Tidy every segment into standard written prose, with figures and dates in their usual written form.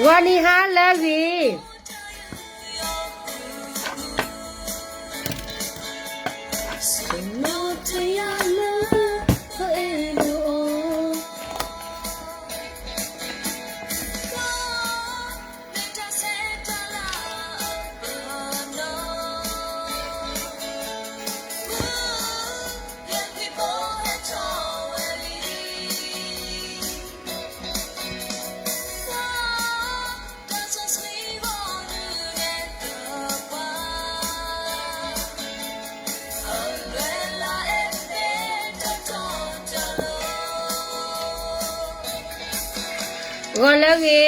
วันนี้ฮะเลวีก่อนแล้ววี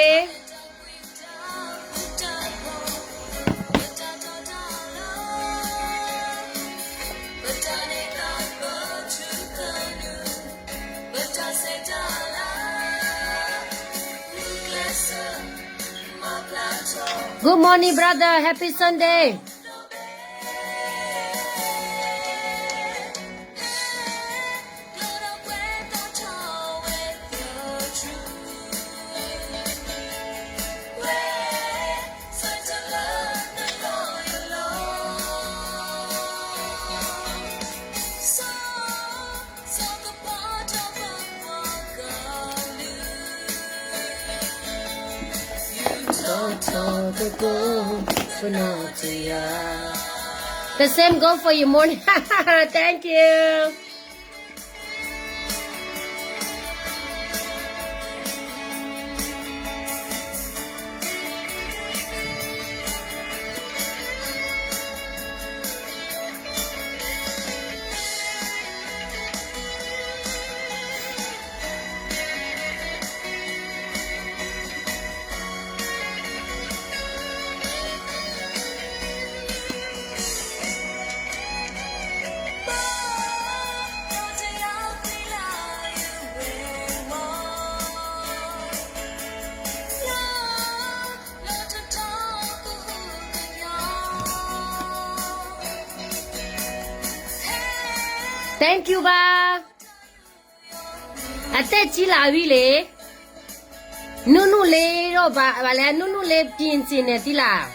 Good morning brother happy Sunday The same go for you morning. Thank you. Thank you ပါအသက်ကြီးလာပြီလေနုနုလေးတော့ဗာလဲနုနုလေးပြင်စင်နေသီလား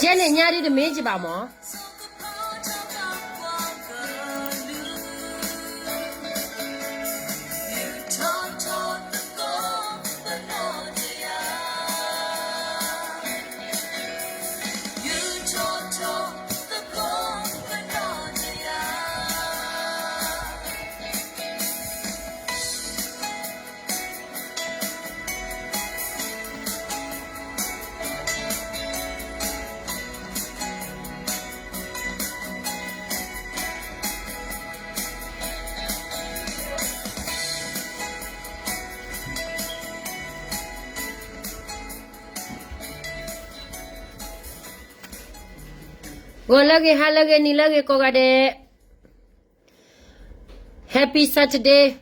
ကျန်နေညာရီတမင်းကြည့်ပါမောကိုလကေဟာလကေနီလကေကိုကတဲ့ Happy Saturday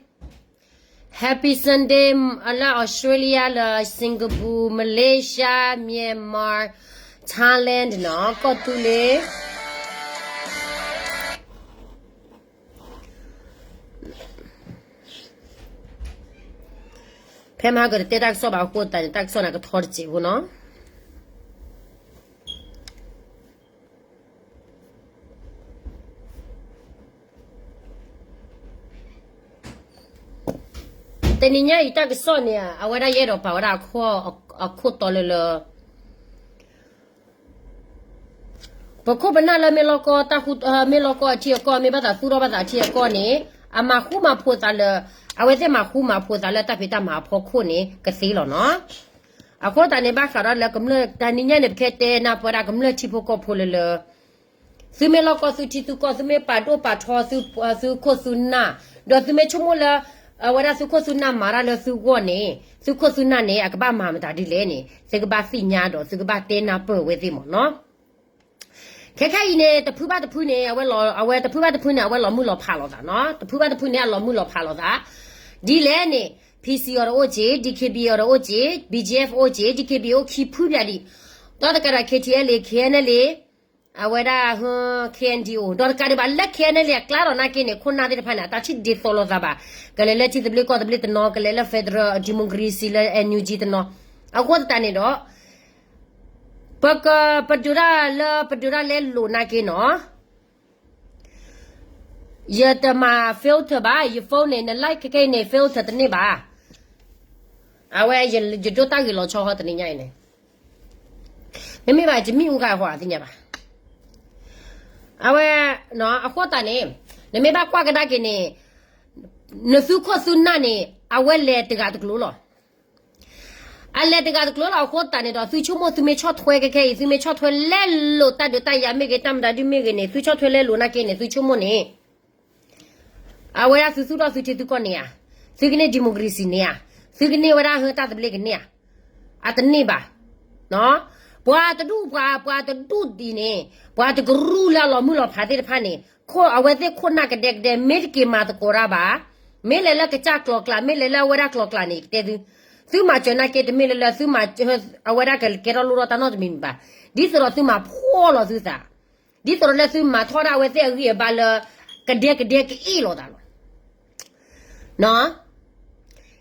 Happy Sunday Allah Australia la Singapore Malaysia Myanmar Thailand เนาะก็ตุလေဖဲမှာကတဲ့တက်ဆော့ပါကိုတန်တက်ဆော့နာကထော်ချီဘူးနော်တနင်္ညဤတက်ဆော့နေအဝရရဲတော့ပါဝရခေါ်အခုတော်လေပခုဘနာလမေလကောတာခုမေလကောချီကောမေဘာသာသူရောဘာသာချီကောနေအမခုမဖို့တာလအဝဲတဲ့မခုမဖို့တာလတပ်ပိတမှာဖို့ခုနေကစီလောနော်အခုတနေဘာခရလကမလတနင်္ညနေဖက်တဲ့နာပရာကမလချီဖို့ကောဖို့လေသူမေလကောသူချီသူကောသူမေပါတော့ပါထောသူခုစုနာတော့သူမေချုံမလာဝရစုခဆုနာမာရလစုကောနေစုခဆုနာနေအကပမဟာမတာဒီလဲနေစကပစီညာတော့စကပတဲနာပွဲဝဲသိမော်နော်ခဲခဲဤနေတဖူပါတဖူနေအဝဲလောအဝဲတဖူပါတဖူနေအဝဲလောမှုလောဖာလောတာနော်တဖူပါတဖူနေလောမှုလောဖာလောတာဒီလဲနေ PC ရော OJ DKB ရော OJ BGF OJ DKB ကိုခီဖူပြဒီတော့တကရ KTL KNL အဝဲဒါဟ KNDO တော့ကရဘာလက် KNL ကလာတော့နာကင်းနေခုနာတဲ့ဖာနာတာချစ်ဒီသောလောသာပါကလေးလက်ချစ်တဘလကောတဘလတနော်ကလေးလက် Federal Democracy လက် NUG တနော်အခုတန်နေတော့ပဒူရာလဲလိုနာကင်းနော်ရတမ filter ပါရဖုန်းနဲ့ like ကိနေ filter တနေပါအဝဲရဒိုတာကီလောချောဟတနေညိုင်နေမိမိပါဂျမီဦးကဟောတင်ညပါအဝဲနော်အခုတန်နေမိဘကွာကဒါကင်းနေနစုခဆုနာနေအဝဲလေတကတကလို့လောအလဲတကတကလို့အခုတန်နေတော့သူချုံမသူမေချော့ထွဲခဲသူမေချော့ထွဲလဲလို့တတ်တရမေကတမ်ဒါဒီမေကနေသူချော့ထွဲလဲလို့နာကင်းနေသူချုံမနေအဝဲဆူဆူတော့ဆူတီတူကနေရသူကနေဒီမိုကရေစီနေရသူကနေဝရဟတာတဘလကနေရအတနေပါနော်ဘွာတတူဘွာတတူဒီနေဘွာတကရူလာလောမှုလောဖာတဲ့ဖာနေခေါ်အဝဲတဲ့ခုနာကတဲ့တဲ့မေကေမာတကိုရာပါမေလေလကချကလောကလာမေလေလဝရကလောကလာနေတဲ့သူမချနာကေတမေလေလသူမအဝရကကေရလူရတနောတမင်ပါဒီစရသူမဖောလောသူစာဒီစရလက်သူမထောရဝဲတဲ့ရီဘာလကတဲ့ကီလောတာလောနော်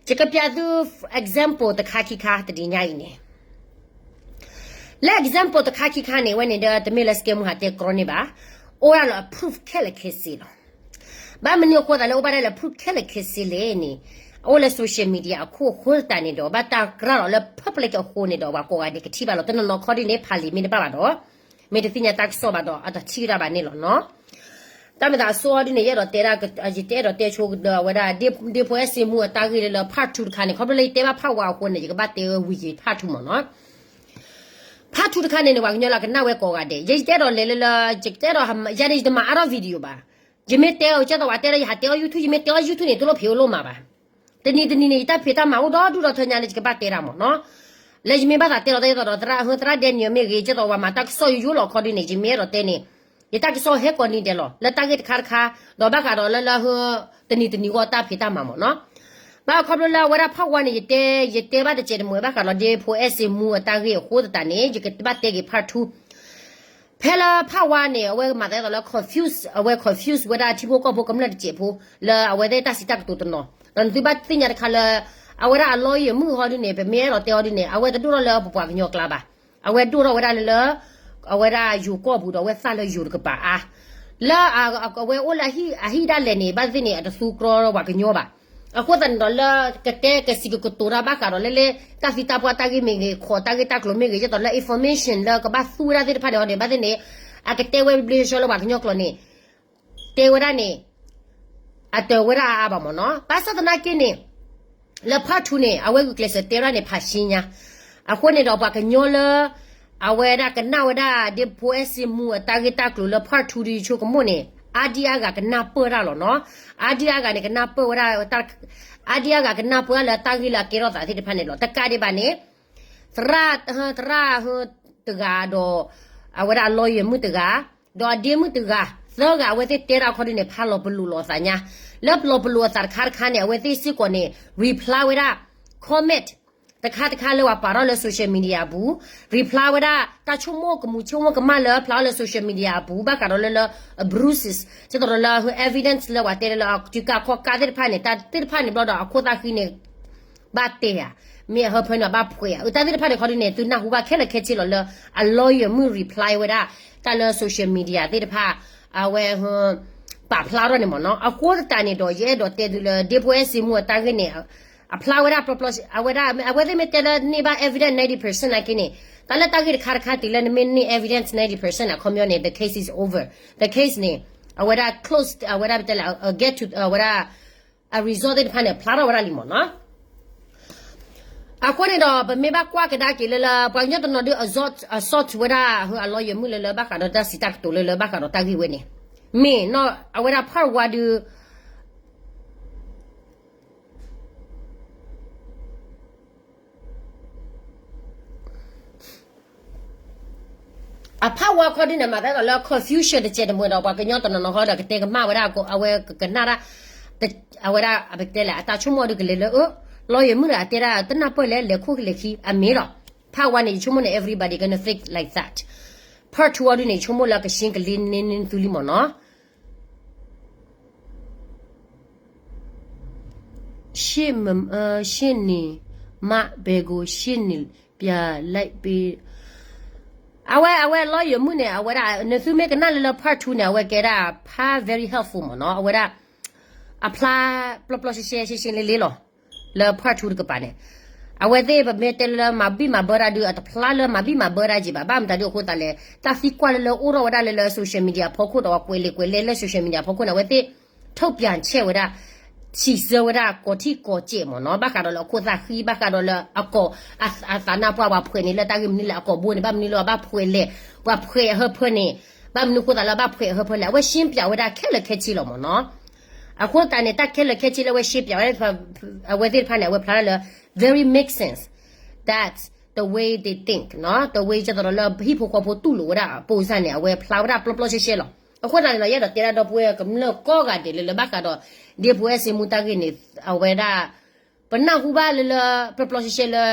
ချကပြသူ example တခါခိခါတဒီညာနေလက် example တခါခိခါနေဝနေတဲ့တမေလစကေမဟာတဲ့ကရနေပါအိုရလ proof ခဲလခဲစီလောဘာမနီကိုတာလောဘာလဲ proof ခဲလခဲစီလေနေအိုလ social media အခုခိုးတန်နေတော့ဘာတာကရလော public ကိုနေတော့ဘာကိုကဒီကတိပါလောတနော်ခေါ်ဒီနေဖာလီမင်းပါပါတော့မေတ္တိညာတက်ဆောပါတော့အတချီရပါနေလောနော်တမဒါဆိုဒီနေရတော့တဲရာအဂျီတဲတော့တဲချိုးဝဒါဒီပွဲစီမှုတာကြီးလေဖတ်ထူခါနေခေါပလေတဲပါဖောက်ဝါကိုနေကဘာတဲဝီကြီးဖတ်ထူမနော်ဖတ်ထူခါနေဝါညလာကနာဝဲကောကတဲ့ရိတ်တဲတော့လေဂျစ်တဲတော့ရရဒမအရာဗီဒီယိုပါဂျမေတဲတော့ကျတော့တဲရဟာတဲ YouTube ဂျမေတဲ YouTube နေတို့လို့ဖြိုးလို့မှာပါတနီနေတဖေတာမှာတော့ဒူတော့ထညာနေကဘာတဲရာမနော်လေဂျမေဘာတဲတော့တဲတော့တရာဟတရာဒန်ညမေကြီးကျတော့ဝါမှာတက်ဆောယူလို့ခေါ်ဒီနေဂျမေတော့တဲနေยตากิโซเฮกอนี่เดลอแล้วตากิคาคาดอบะกาดอละเฮตนีก็ตาพิตามาหมอเนาะบ้าขอบละวราพักวันยเตบาตะเจดมวยบะกาดอเดโพเอสมูตากิโคตตานี่ยกตบะเตกิพาร์ท2เพลาพักวันเนี่ยเอาไว้มาแต่ละ confuse เวลาที่พวกก็พวกกำลังเจ็บผู้ละเอาไว้ได้ตาสิตาตุตเนาะตอนที่บัดติญาคาละเอาไว้อร่อยมือฮอดิเนี่ยเป็นเมียเราเตอดิเนี่ยเอาไว้ตะดูละปะญอกลาบะเอาไว้ดูเราไว้ได้ละအဝဲရာယူကောဘူးတော့ဝဲဆာလယူကပါအာလာအဝဲအိုလာဟီအဟီဒါလည်းနေဘာစနေအတဆူကရောဘာကညောပါအခုတန်တော့လာကတဲ့ကစီကတူရာဘာကတော့လေတာစီတာပွားတာကြီးမေခေါ်တာကြီးတာကလိုမေကြီးတော့လာ information လာကဘာဆူရာတဲ့ဖာတော့နေဘာစနေအကတဲ့ဝဲဘလီရှောလဘာကညောကလိုနေတေဝရနေအတဝရအဘာမနော်ပါစတနာကင်းနေလဖတ်ထူနေအဝဲကကလစတေရနေဖာရှင်းညာအခုနေတော့ဘာကညောလာအဝဲဒါကနာဝဒါဒီပွဲစီမူတာဂီတာကလဖတ်ထူဒီချိုကမွနေအာဒီယာကနာပရလောနော်အာဒီယာကနေကနာပဝဒါတာအာဒီယာကနာပလာတာဂီလာကေရောတာတိဖာနေလောတကာဒီဘာနေသရဟတဂါဒိုအဝဒါလောယမှုတဂါဒေါ်ဒီမှုတဂါသ ga we te tera khodi ne phalo blu lo sa nya lop lo blu sa khar khan ne we te si ko ne reply we da comment ตะคาเลยว่าปารอเลยโซเชียลมีเดียบูรีพลายว่าตาชั่วโมงกับมูชั่วโมงกับมาเลยพลายเลยโซเชียลมีเดียบูบ้าการเลยบรูซิสจะตัวเลย evidence เลยว่าเตเลยจุกาข้อการเตะผ่านเนี่ยตาเตะผ่านเนี่ยเราดอกข้อตาคือเนี่ยบ้าเตะเมียเขาเพิ่นว่าบ้าป่วยตาเตะผ่านเนี่ยเขาเนี่ยตัวน่าหัวแค่เลยแค่ชิลเลยa lawyer มือ reply ว่าตาเลยโซเชียลมีเดียเตะผ่านเอาไว้ป่าพลายเนี่ยมั้งเนาะเอาข้อตาเนี่ยดอกเย่ดอกเตะเลยเดี๋ยวพวกสิมัวตาคือเนี่ยapply with that propose awada me tell ni ba evidence 90% akini tala tagir khar khati lan minni evidence 90% akomyone the case is over the case ni awada closed awada tell get to awada a resolved pan plara wala limo no akone do me ba kwa ka da ki la pa nyo to no do assault wada hu a lawyer mu la ba ka do da sitak to la ba ka do tagi we ni me no awada par wa do a power according to my that a confusion the jet mo da ba ka nyo to no ho da ke te ka ma wa da ko awe ka na da awara abetela ata chumo de le o lawyer mu da te da tna po le khu le khi a me ro power ni chumo ne everybody gonna think like that part 2 ni chumo la ka shin ka lin nin tu li mo no shin ni ma bego shin ni pya like be awe lawyer mu ne awara ne su me kana le part 2 ne awe ke da pa very helpful mo no awara apply plus share le lo le part 2 ka pa ne awe de ba me tel ma bi ma bara du at apply le ma bi ma bara ji ba ma ta do ko ta le ta fi kwa le o ro wada le social media phoko do kwe le social media phoko na we te ထုတ်ပြန်ချက်ဝဒစီစဝဒကိုတီကိုကျေမနော်ဘာကတော့ကိုသာခီဘာကတော့အကောအသနာပွားဘာဖွေနေလက်တာကမနီလာအကောဘိုးနေဘာမနီလာဘာဖွေလေဘာဖွေဟဖွေနေဘာမနုကိုသာလာဘာဖွေဟဖွေလေဝရှင်းပြဝဒခက်လက်ခက်ချီလို့မနော်အခုတန်နေတာခက်လက်ခက်ချီလို့ဝရှင်းပြဝဒဝဒိဖာနေဝဖလာလေ very make sense that's the way they think နော် the way ကျတော့လဟိဖိုကိုပိုတူလို့ဝဒပုံစံနေဝဖလာဝဒပလပလရှေရှေလို့အခုတန်ရရတော့တေရတော့ပွဲကမလို့ကောကတယ်လေဘာကတော့ဒီပွဲစမူတာကိနေအဝဲတာဘနာဟုပါလေပပလရှေလေ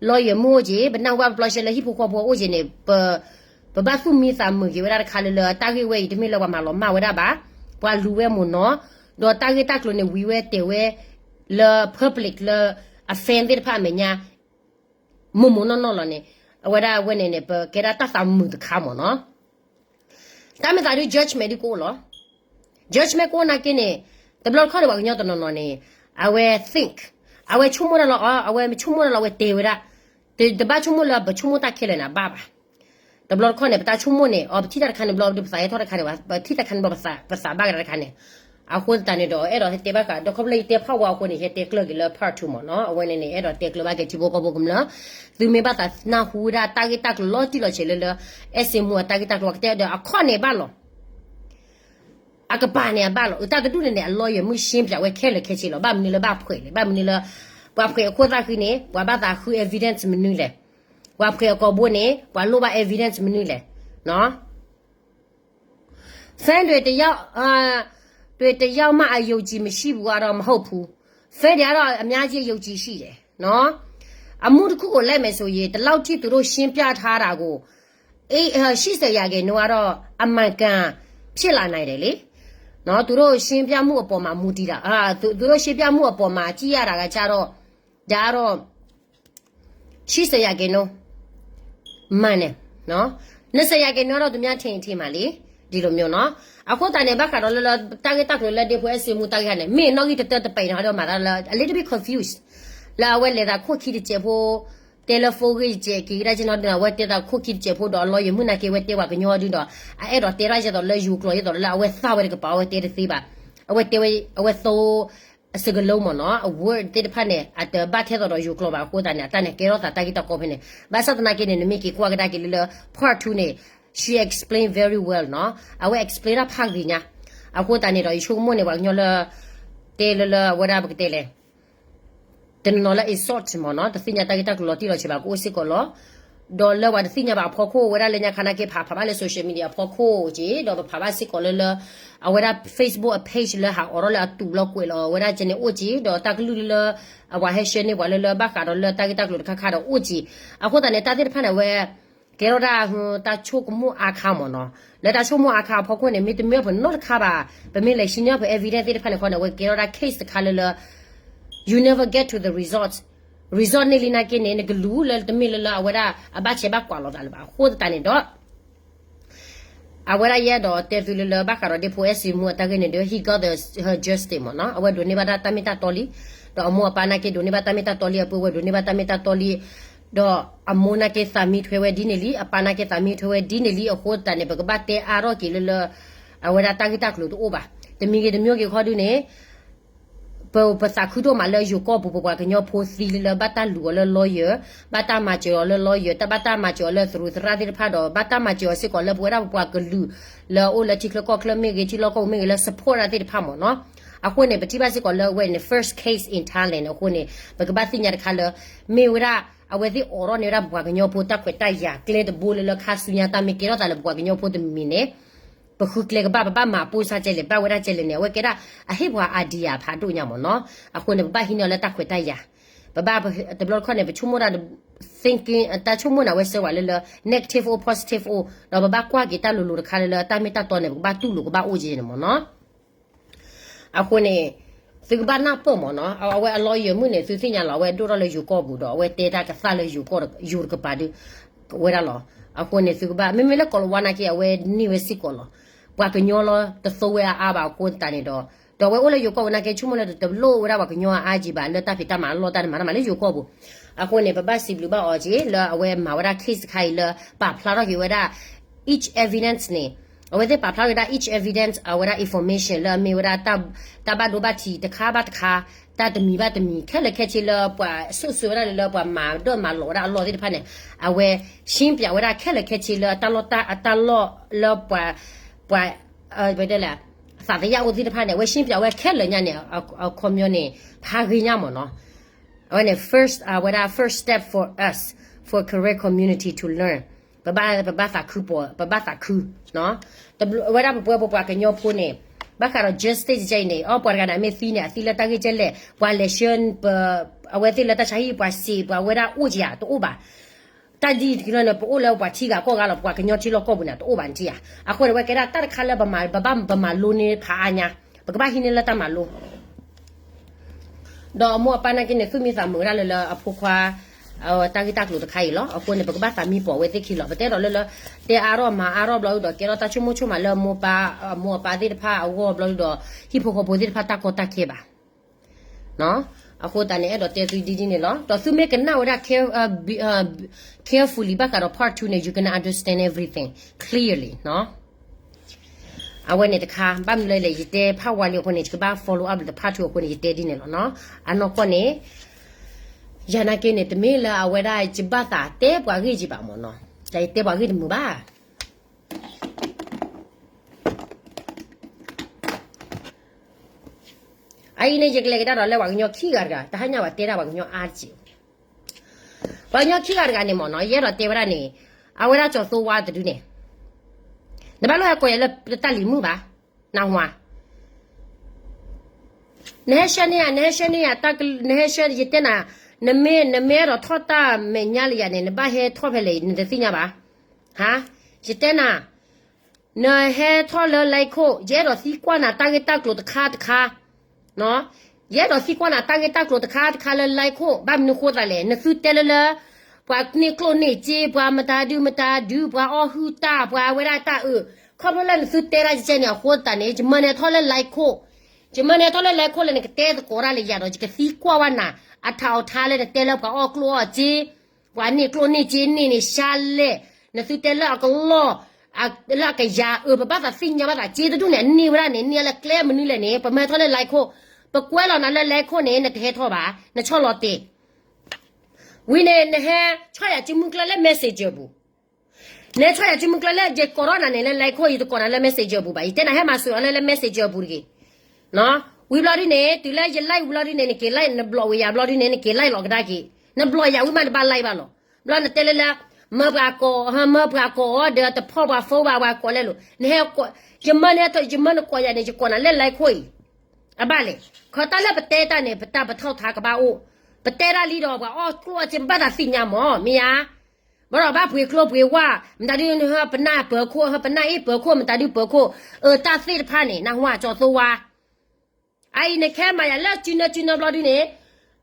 လောရမိုးကြီးဘနာဟုပါပလရှေလေဟိဖိုကိုပိုအိုဂျင်းနေပဘာစုမီစာမကြီးဝဒခါလေတာကိဝဲဒီမီလောမလောမဝဒပါပွာလူဝဲမနော်တော့တာကိတက်လို့နေဝီဝဲတေဝဲle public le offended ဖာမညာမမနော်နော်လည်းဝဒဝဲနေနေပကေရတာသမှုတခါမနော်တာမတာဒီ judgment ကိုလော judgment ကိုနာကိနေတဘလခေါ်တော့ညတော့နော်နေအဝဲ think အဝဲချုံမလားအဝဲချုံမလားဝဲတေဝရတဘချုံမလားဘချုံမတာခဲလနာဘာဘာတဘလခေါ်နေပတာချုံမနေအော်တိတခါနေဘလဒီပစာရထော်ခါနေပါတိတခါနေဘာစာဘာကရခါနေအခုတန်နေတော့အဲ့တော့တေဘကတော့ခပလေးတေဖောက်ဝါကိုနေဟဲတေကလကလ part 2မနော်အဝဲနေနေအဲ့တော့တေကလဘကချီဘောကဘောကမလားသူမေဘတာနာဟူရာတာဂီတက်လောတီလောချေလေအစမူတာဂီတက်လောကတဲ့အခါနေပါလောအကပါနေပါလောတာတူနေအလောရမှုရှင်းပြဝဲခဲလေခဲချီလောဘာမနီလဘာဖွေလေဘာမနီလဘာဖွေခိုတာခိနေဘာဘာတာခူ evidence မနူလေဘာဖွေကောဘိုနေဘာလိုဘာ evidence မနူလေနော်ဖန်တွေတယောက်တွေ့တယောက်မှအယုံကြည်မရှိဘူးကတော့မဟုတ်ဘူးဖဲတယ်ကတော့အများကြီးယုံကြည်ရှိတယ်နော်အမှုတစ်ခုကိုလိုက်မယ်ဆိုရင်ဒီလောက်ထိသူတို့ရှင်းပြထားတာကို80ရာခိုင်နှုန်းကတော့အမှန်ကန်ဖြစ်လာနိုင်တယ်လေနော်သူတို့ရှင်းပြမှုအပေါ်မှာမူတည်တာသူတို့ရှင်းပြမှုအပေါ်မှာကြည့်ရတာကကြတော့ဒါကတော့80ရာခိုင်နှုန်းမှန်တယ်နော်20ရာခိုင်နှုန်းတော့သူများထင်ပါလေဒီလိုမျိုးနော်အခုတန်နေဘက်ကတော့တာဂက်တက်လို့လက်ဒီဖွဲစီမူတာဂက်နဲ့မင်းတော့ဒီတက်ပိန်တော့မှာလာ a little bit confused လာဝဲလေတာခုခီတကျေဖို့တယ်လီဖုန်းကြီးကြီးရချင်တော့ဝဲတက်တာခုခီတကျေဖို့တော့လောရမှုနာကေဝဲတဲဝကညောဒီတော့အဲ့တော့တဲရချတော့လဲယူကလောရတော့လာဝဲစာဝဲကပါဝဲတဲသေးပါအဝဲတဲဝဲအဝဲသိုးအစကလုံးမနော်အဝဲတဲဖာနေအတဘတ်ထဲတော့ယူကလောပါကိုတန်နေတာနေကေရောတာဂက်တက်ကောဖနေဘာစတနာကေနေမိကေကွာကတာကေလ part 2 နေ she explained very well no I will explain up haginya ako tani ro ishu mo ne wa nyola telala wada ba tele ten no la is sort mo no ta sinya ta kita lo ti lo che ba ko si ko lo ဒေါ်လာဝတ်စီညာဘာဖော်ခိုဝရလည်းညာခနာကေဖာဖာပါလေ social media ဖော်ခိုကြီးဒေါ်ဖာပါစစ်ကောလေအဝရ Facebook page လေဟာအော်လာတူလောက်ကွေလောဝရကျနေအိုကြီးဒေါ်တကလူလအဝဟဲရှင်နေဝလလဘကာဒေါ်လတကတကလူခခတော့အိုကြီးအခုတည်းတာတဲ့ဖာနေဝဲကေရောဒါတာချိုကမှုအခါမနော်လက်တာချိုမှုအခါဖော်ခွနေမိတမြေဘနော့ခါပါဗမေလေရှင်ရဘ evidence တဲ့ဖာနေခေါ်နေဝဲကေရောဒါ case တခါလ you never get to the result နေလနာကင်းနေကလူလတမီလလာဝရအဘချေဘကွာလောတာလပါခိုးတန်နေတော့အဝရရတော့တေသူလဘခါရဒီဖိုအစီမူတကနေတော့ he got her justice မနော်အဝဒိုနေဘာတာတမီတာတော်လီတော့အမောပနာကေဒိုနေဘာတမီတာတော်လီအပဝဒိုနေဘာတမီတာတော်လီတော့အမောနာကေသမီထွေဝဒီနေလီအပနာကေသမီထွေဝဒီနေလီအခိုးတန်နေဘကဘတ်တေအာရောကီလအဝရတာဂီတာကလူတော့ဘာတမီကေတမျိုးကေခေါ်ဒူနေပေါ်ပစာခုတော့မလဲယူကောပပကညောဖိုစီလဘတာလူလလောယဘတာမချောလလောယတဘတာမချောလသရူသရာတိဖာတော့ဘတာမချောစကောလပွေရာပွားကလူလောအိုလချီကလကောကလမေဂချီလောကောမေလ support ရတဲ့ဖာမနော်အခုနေပတိပါစကောလဝဲနေ first case in Thailand အခုနေဘကဘသိညာတခါလမေဝရာအဝဲဒီအော်ရနေရပွားကညောဖိုတက်ခွတိုင်ရကလေတဘူလခါဆုညာတမေကေရတာလပွားကညောဖိုတမီနေပခုကလေကဘာမပူစာကျလေဘာဝရကျလေနေဝဲကရာအဟိဘွာအာဒီယာဖာတို့ညမနော်အခုနေဘာဟင်းလက်တက်ခွတိုင်ရဘာတဘလခေါနေပချုမရာ thinking တချုမနာဝဲဆဝလေ negative or positive or တော့ဘာကွာကီတလူလူခါလေတာမီတာတော့နေဘာတူလူကဘာအိုဂျီနေမနော်အခုနေသူကဘာနာပေါ်မနော်အဝဲအလောရမှုနေသူစညာလောဝဲတို့တော့လေယူကောဘူးတော့ဝဲတေတာကစားလေယူကောယူကပါဒီဝဲရလောအခုနေသူကဘာမေမေလကောဝနာကီအဝဲနိဝဲစီကောလောဘွာကညောလောတဆိုးဝဲအားပါကိုတန်နေတော့ဝဲအိုလေယူကောနာကေချုမလေတဘလို့ဝဲဘွာကညောအားကြီးပါလက်တဖိတမလောတန်မလေယူကောဘူးအခုနေပပစီဘလူပါအော်ကြီးလောအဝဲမဝရ case ခိုင်လပဖလာတော့ယူဝဲတာ each evidence နေအဝဲတဲ့ပဖလာရတာ each evidence အဝဲ information လာမေဝရတဘဒိုဘတီတခါဘတ်ခါတာတမီဘတ်မီခက်လက်ခက်ချီလပွာဆုဆူရလပွာမာတော့မလောရလောတဲ့ဖာနေအဝဲရှင်းပြဝဲခက်လက်ခက်ချီလတလောတာအတလောလောပွာဘယ်တဲ့လားစာတရားဦးဒီတဖာနေဝဲရှင်းပြဝဲခက်လညနေကွန်မြူနီဖာဂိညာမနော်အဲ့နဲ့ first step for us for career community to learn ဘာသာခုပေါ်ဘာသာခုနော်တဝဲရပွားကညောဖိုးနေဘာခါတော့ justice ကြိုင်နေအော်ပေါ်ကနာမေဖီနေအစီလတကြီးကျလဲပွာ lesson အဝဲတိလတချိုင်ပွာစီပွာဝဲရဦးကြတော့ဘာတဒီကလည်းပို့လောက်ပါချီကကောကလည်းပွားကညောချီလောက်ကောဘူးနာတော့ဘာန်တီယာအခုဝဲကရတာခါလဘမလိုနေဖာညာဘကဘာဟင်းလက်တမလိုတော့မောပနာကင်းနေသူမီစာမူရလအဖိုခွာတာဂီတက်လို့တခိုင်လောအခုနေဘကဘာသမီပေါ်ဝဲတိခီလောဘတဲ့တော့လတဲအာရောမာအာရောဘလို့တော့ကေရတာချုံချုံမလမောပါဒီဖာအောဘလို့တော့ဟီဖိုကိုပိုဒီဖာတာကိုတာခေပါနော်အခုတန်နေတော့တဲသူဒီနေလောတော့သူမေကနာဝရ carefully ဘကတော့ part 2 နေ you can understand everything clearly နော်အဝဲနေတခါဗမ်လေလေရတဲ့ဖာဝါလီကိုနေကဘာ follow up the part 2ကိုနေရတဲ့ဒီနေလောနော်အနော်ကိုနေရနာကင်းနေတမေလာအဝဲဒါจิบတာတဲပွားကြီးကြည့်ပါမနော်ဒါတဲပွားကြီးတမူပါအိုင်နေကြကလေကတော့လဲဝါညောခီကာကတဟညာဝတဲတာဝါညောအားကြီးဝါညောခီကာကနေမနော်ရဲတော့တဲဝရနေအဝဲဒါကျော်သိုးဝါတူနေဒါဘလို့ကိုရလက်တက်လီမှုပါနောင်ဝါနေရှနီယာတက်ကနေရှရတဲ့နာနမေတော့ထောတာမညာလျာနေဘာဟဲထောဖဲလေနေသိညာပါဟာရတဲ့နာနော်ဟဲထောလလိုက်ခိုရဲတော့စီကွာနာတာဂက်တက်လို့တခါနော်ရဲတော့စီကွာနာတာဂက်တက်လို့တခါလလိုက်ခိုဘာမနခိုတာလေနစုတဲလပွာကနေကလိုနေချေပွာမတာဒူပွာအော်ဟူတာပွာဝဲတာခေါပလန်စုတဲရချင်ရခိုတာနေဂျမနေထောလလိုက်ခိုဂျမနေထောလလိုက်ခိုလည်းကတဲကိုရလေရတော့ကစီကွာဝနာအထောက်ထားတဲ့တဲလောက်ကောကလောကြီးဝါနေကလိုနေကြီးနေရှာလေနစုတဲလောက်ကလောအလကရဘာသာစင်ညာဘာသာကြီးတူနေနေဝရနေနေလကလဲမနီလေနေပမဲထောလေလိုက်ခိုပကွဲလောနာလေလိုက်ခိုနေနတဲထောပါနချောလောတေဝိနေနဟချွာရချမှုကလည်း message ဘူးနေချွာရချမှုကလည်းဂျေကိုရိုနာနေလိုက်ခိုရတကိုနာလည်း message ဘူးပါတဲနဟမဆူလည်း message ဘူးကြီးနော်ဝီဘလာဒီနေတူလိုက်ရလိုက်ဘလာဒီနေကေလိုက်နဘလဝေယာဘလာဒီနေကေလိုက်လောကဒါကီနဘလယာဝီမန်ဘာလိုက်ပါလောဘလာနတဲလလာ mabako ha mabako de the power for wa ko le lo ne ko jemane to jemane ko ya ne ko na le lai khoi abale ko ta le pate ta ne pata pa thau tha ka ba o pate ra li do ba o klo chin ba da sin nya mo mi ya ba ro ba pui klo pui wa mta di ne ha pana pe ko ha pana e pe ko mta di pe ko ta si pha ne na hwa jo so wa ai ne khe ma ya la china blo di ne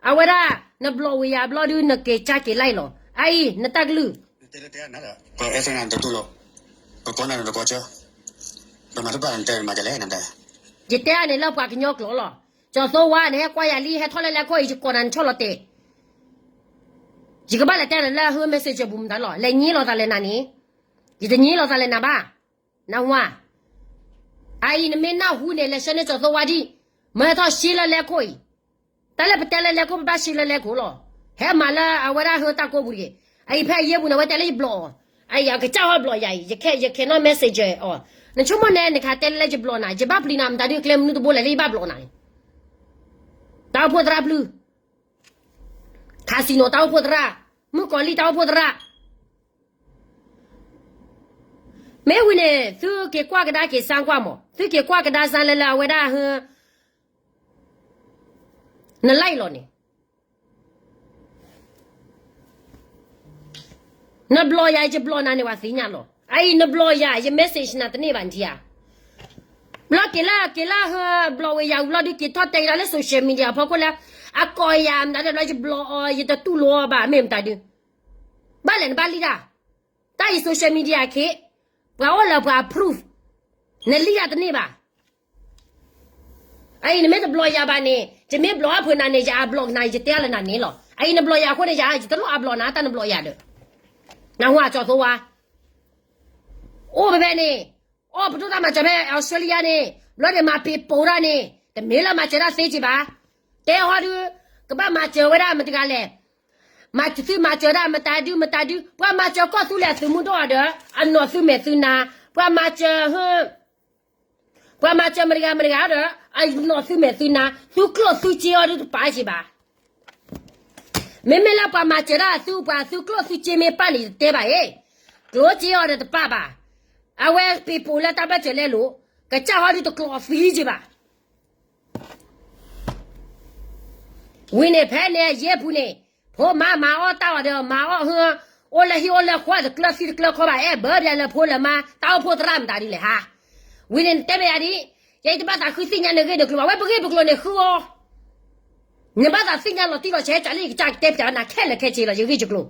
awara na blo we ya blo di ne ke cha ke lai lo ai na tak lu te nada ko ese nan to lo ko na no ko cha ba ma ba ante ma jale nan da je te ne la pa ke nyok lo lo jo so wa ne kwa ya li he thole la ko i ko nan cho lo te ji ka ba la te la hu message bu mda lo le ni lo ta le na ni ji de ni lo ta le na ba na wa ai ne me na hu ne le shane jo so wa di ma tho shi la le ko i ta le pa te le ko ba shi le ko lo he ma la awara hu ta ko bu ge ai phe ye bu na wa te le blo ai ya ka cha ho blo ya ye ke no message o na chu mo ne ne ka te le je blo na je ba pli na mta di klem nu to bo le ba blo na ta po tra blu casino ta po tra mu ko li ta po tra me wi ne su ke kwa ka da ke san kwa mo su ke kwa ka da san le la wa da hu na lai lo ne na blo ya je blo na ne wa si nya lo ai na blo ya je message na te ne ban ti ya blo ke la ha blo we ya blo di ke to te la le social media pho ko la a ko ya na de la je blo o ye ta tu lo ba me mta di ba le ba li da ta yi social media ke ba o la ba proof ne li ya te ne ba ai ne me de blo ya ba ne je me blo a pho na ne ya blo na je te la na ne lo ai ne blo ya ko ne ya je te lo a blo na ta ne blo ya de na hwa cho so wa o be ne o bu ta ma je be Australia ne lo de ma pe po ra ne de me la ma je ra se ji ba te ho du ka ba ma je wa ra ma ta ka le ma ju ma je ra ma ta du ba ma je ko su le su mu do de an no su me su na ba ma je hu ba ma je ma ga de ai no su me su na su klo su ji o du ba ji ba me la pa ma je ra su klo su ji me pa ni te ba ye klo ji o de pa ba awe people la ta ba je le lo ka cha ho di to klo fi ji ba wi ne phe ne ye bu ne pho ma o ta wa de ma o hu o le hi o le khwa de klo si klo kho ba e ba de le pho le ma ta o pho tra ma ta di le ha wi ne te be ya di ye de ba ta khu si nya ne ge de klo wa bu ge bu klo ne khu o ne ba ta si nya lo ti lo che cha li cha te pya na khe le khe chi lo ye ge klo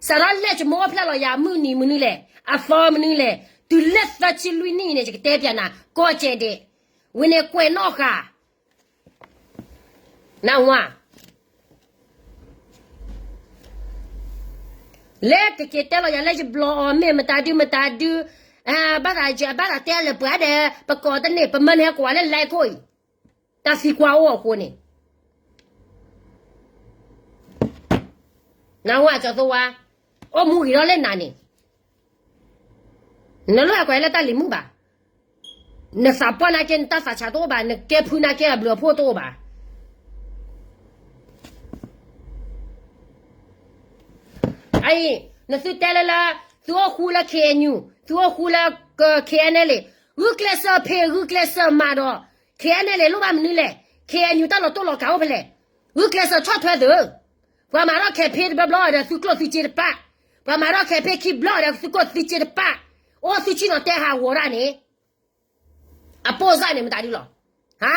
sa ra le che mo phla lo ya mu ni le a fo mu ni le tu le sa chi lui ni ne che te pya na ko che de wi ne kwe no kha na wa le ke te lo ya le je blo me ma ta du ba da te le bra de pa ko de ne pa man he ko le lai ko ta si kwa o ko ne na wa cho so wa o mu ri lo le na ni no lo ko le ta li mu ba ne sa pa na ken ta sa cha do ba ne ke phu na ke blo pho to ba ai na su tele la su khu la ke nyu su khu la ke ne le ru klesa pe ru klesa ma do ke ne le lu ba mi le ke nyu ta lo to lo ka o pele ru klesa chwa thwe de ba ma ro ke pe de blo de su klo su chi de pa ba ma ro ke pe ki blo de su ko su chi de pa o su chi no te ha wo ra ne a po za ne ma ta di lo ha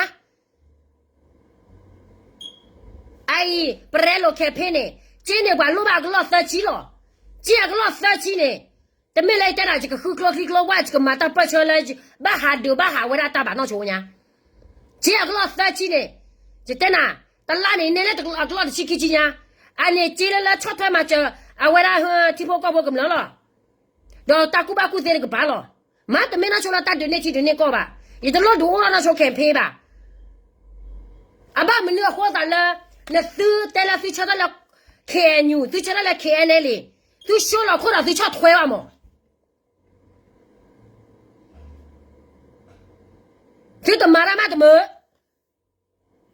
ai prelo ke pe ne今年管路把个老三七了，这个老三七呢，这没来在那这个后可哇这个马达不出来就把下丢把下为啥大把闹球呢？这个老三七呢，就在那，但那年来这个老的七七呢，啊你接了炒团嘛就啊为啥和提婆搞不咁了，到大姑把姑在那个办了，马都没拿出来打对那去对那搞吧，也都老多了那时候看配吧，啊把们那个火蛋了，那手带了水吃到了。开牛，最吃那来开那里，最小了可能最吃腿了嘛。最多马拉马的么？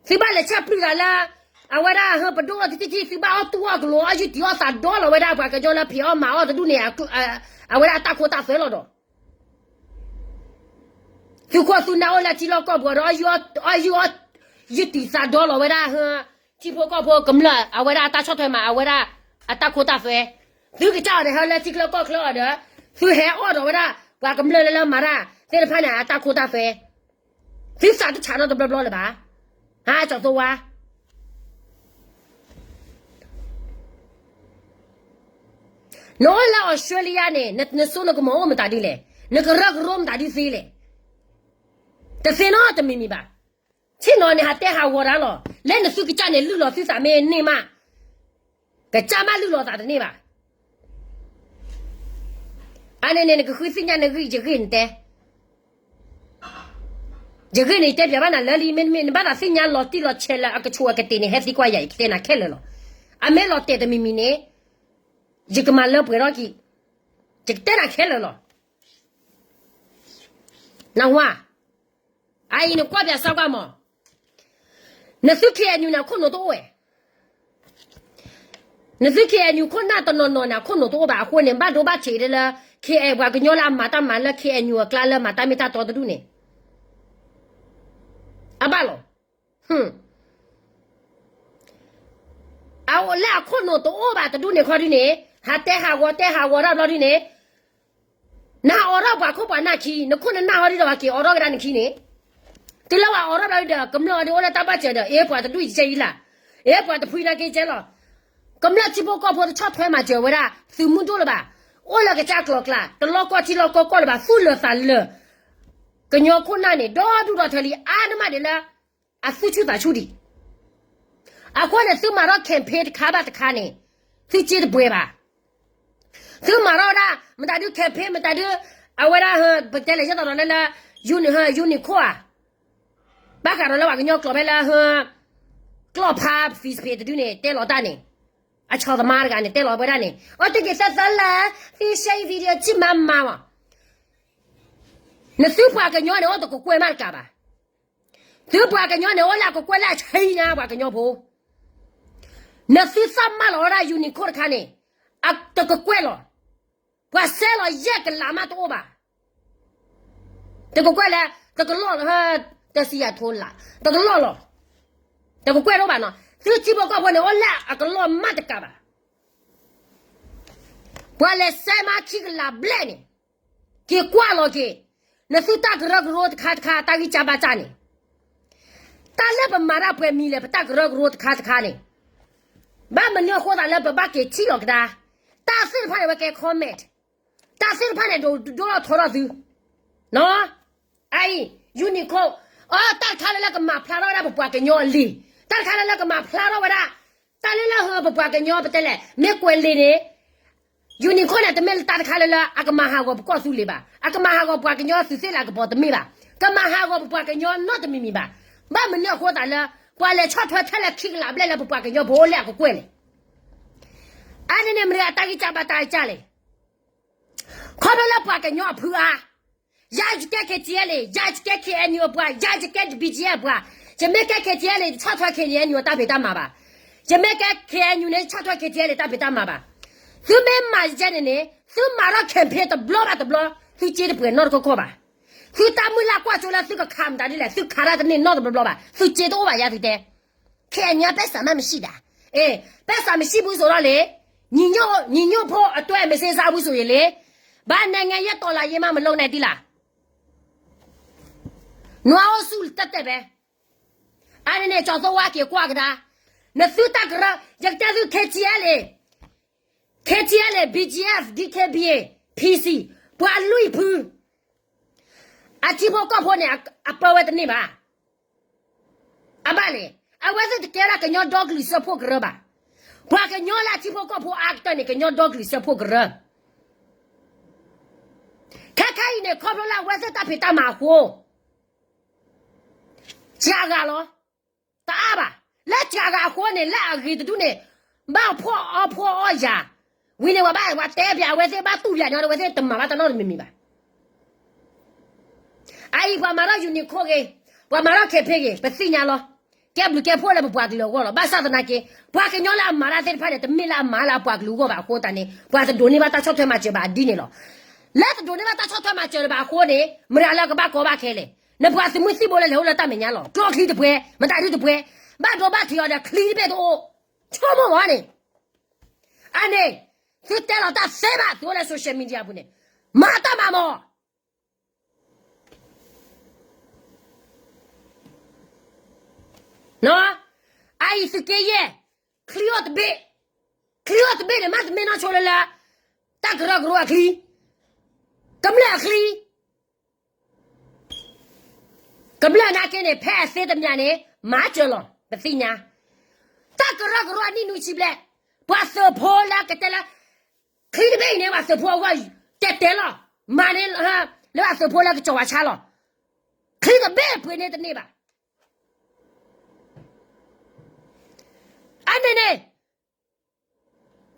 最把来吃不了了，啊，为啥很不多？这是把多个罗就掉啥多了？为啥把个叫那票马二的都呢？为啥大哭大睡了都？就告诉那我那几老搞不着，要一第三多了？为啥很？几婆搞不咁了？为啥大小腿嘛？为啥大哭大睡？这个家的还那几个搞了的，所以还二的为啥？把咁了嘛啦？在那盘呢大哭大睡，这啥都查到都不了吧？啊，找走啊！那来澳大利亚呢？那说那个毛我们打的嘞，那个热个我们打的谁嘞？这谁呢？都没明白。前两年还带下我了，来那说个家呢，路老是啥没你嘛？个家嘛路老啥的你吧？俺那个后生家那个一个人带，一个人带别把那里面把那新娘老地老切了，那个出个店呢还是怪呀，在那开了，俺没老带的秘密呢。这个嘛老不让去，这个在那开了，那我，阿姨你挂边啥干嘛？那是开牛那看得多哎，那是开牛看那到那看得多吧？或者把多把钱的了，开我个牛啦马达满了，开牛干了马达没打多的多呢，阿爸了，哼。啊，我俩看到多吧，都都那块的呢，还带下我那的呢，那我那把可把那去，那可能那好的话去，我那个那去呢，对了话，我那的，咁了的我那打把折的，也把它对接了，也把它配那给接了，咁了只不过跑的差腿嘛折回来，手摸多了吧，我那个价格啦，等老高起老高高了吧，负了3了，跟鸟困难的，都到这里，俺他妈的了，付出咋处理？啊，可能是马上看片的看吧，看呢，是接的不会吧？是马上的，没打就看片，没打就为了不带了，想到那了，有你课啊，把看到了话，跟鸟搞白了搞怕 face 片的呢，带老大呢，操他妈的干呢，带老白大呢，我这个啥了，非下一video 几妈嘛，那手把个鸟呢，我都个怪嘛干吧，手把个鸟呢，我俩个怪来吹呢，把个鸟婆。那是啥嘛老啦？有你看看呢？这个怪了，我塞了一个喇嘛多吧？这个怪呢，这个老了这是也脱了，这个老了，这个怪老板呢？这鸡巴搞不呢？我来个老妈的干吧？我来塞嘛去个拉不来呢？给挂了给，那是大个肉的看大个加巴扎呢？大那不马上不米了，不大个肉的看呢？把门了或者了把给起了给他，大事的怕我给 comment， 大事的怕呢都要拖到走，喏，哎，有你看，大看了那个马票了那不把个鸟哩，大看了那个马票了我的，大了那不把个鸟不得了，没关系呢，有你看了都没大看了个马哈我不告诉你吧，个马哈我把个鸟是谁那个包的没吧，个马哈我不把个鸟那都没明白，把门了或者了。把来炒出来，他来听个拉不来了，不把个要把我两个过来。俺那们俩打一架吧，打一架嘞。看到了把个鸟扑啊，牙就该开街嘞，牙就该开牛不啊，牙就该比街不啊，就没该开街嘞，炒出来开年牛打陪打嘛吧，就没该开牛呢，炒出来开街嘞打陪打嘛吧。就没马一家的呢，就马上开片的不老吧的不老，就接的不闹个靠吧。所以大木拉挂住了，是个看不到的了，是看到的那闹得不知道吧？所以接到我吧，也是的。看人家白啥么戏的，白啥么戏不说了嘞？你尿泡对没谁啥不说嘞？把那个也到了，也慢慢弄来的啦。我输得得呗，俺那叫做我给挂个他，那手大个了，一个就开机嘞，BGF、DKB、PC， 不按累铺。鸡婆搞破呢，包外的你吧？爸嘞，我是给了个鸟 dog 里小破个吧？我个鸟啦，鸡婆搞破的那个鸟 dog 里小破个。看看呢，搞破了，我是打陪打马虎。加个了，打吧，来加个货呢，来给的都呢，把破呀，为了我把我代表，我再把肚皮上我再等妈妈等到明白。阿姨，我马上有你考给，我马上开拍给，不3年了， Gablu Gapo la Buaglo, Basadanaki, Buacanola, Marate Pade, the Mila Mala Buaglugo, Hotani, was the Donivata Sotomachi about Dinilo. Let the Donivata Sotomachi about Hode, Murala Baco Bakele. Nebuasi Musibo and Hola Taminalo, Closely the way, Madari the way, Bagobati or the clean bed or Tomo money. Ane, you tell us that Seba to all social media. Mata Mamo. No, I used to get ye. Clear the bit. Clear the bit, and Matt Minachola. Tagragruakli. Kamlakli. Kamlanakin a pair said the Yane, Macholo, the Fina. Tagragruani Nuchible. What's the poor Lacatella? Clean the bay never support was Tetella. Manil, let's support like Chawachalo. Clean the bay, put it the neighbor. Anene,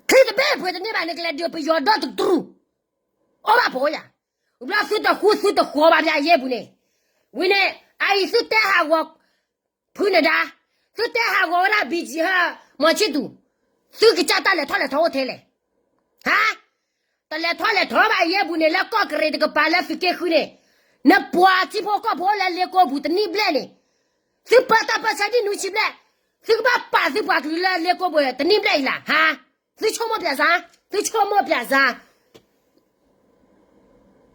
clean the bed with the neighbor and let you put your daughter through. Ola Poya, Blast with the who's with the Hova Yebune. Winne, I sit there, I walk Punada, sit there, I want to beat her, Mochitu. Sukichata le toilet hotel. Ha? The le toilet Hova Yebune, la cocker, the Palafike. Ne poati poco pola le co with the knee blenny. Supata Pasadi Nuchi Black. Think about passing back to the Leco, the Nibla, ha? The Chomo Plaza, the Chomo Plaza.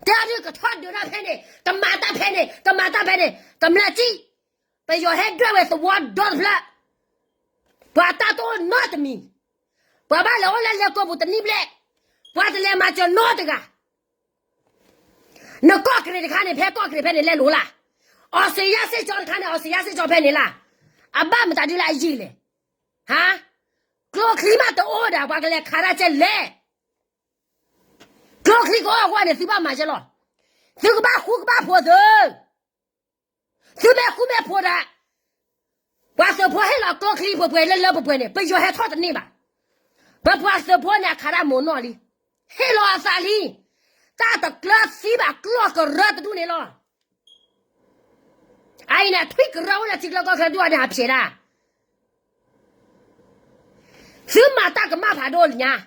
There you could talk to that penny, the Mata penny, the Mlachi. But your head drive with one $1. But that all not me. Baba Lola Leco with the Nibla. What the Lamacho Nordiga? No cocker, the kind of peacock, the penny Lula. Or say yes, John Canna, or say yes, John Penny La. Abam Tadila Gile. Ha? Clock Clima the order, Wagale Karacha Le. Clock Click all one is Suba Majalo. Think about Hookba for the Suba Hume for that. What's the Pohela Clock Clip of Love Penny, but you have taught the neighbor. But what's the Pona Karamonoli? Hello, Sally. That the class Siba clock or rat Dunilo. I na tweak round at Tiloka do an apsera. Suma tak mapadolnya.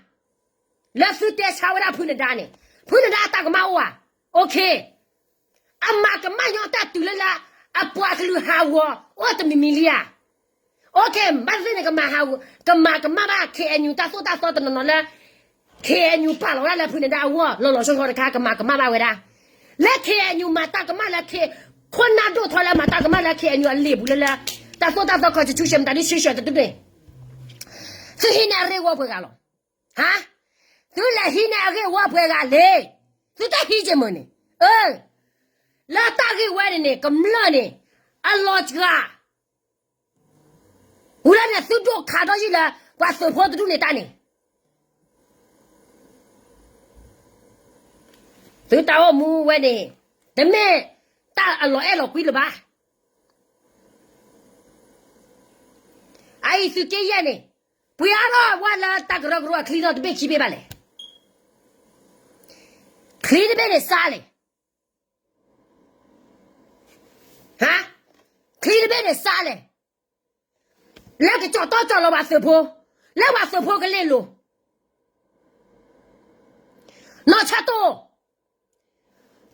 Let's do this how I put it down. Put it out mawa. Okay. A macamanyo tatula, a poalu hawa, what the mimilia. Okay, Mazinica Mahaw, the Macamama, can you tasso that thought on another? Can you palo, I put it down war, Lolo Shoko Macamama with that. Let can you matakamala care. Konado tola matakamala care and you are live. That's what the constitution that is issued today. So he never walk with Galo. Huh? So let he never walk with Gale. So that hegemony. La tagi wedding it, come learning. A lot ga. Ulana Sudo Kadojila was supposed to do it, Danny. So our move wedding. The man. Ta a loelo qui ba. Ai su che yene. Puiano wala tagrogro clean out big chibi bale. Clean bene sale. Ha? Clean bene sale. La che to lo va sepo. La va sepo che lelo. No chato.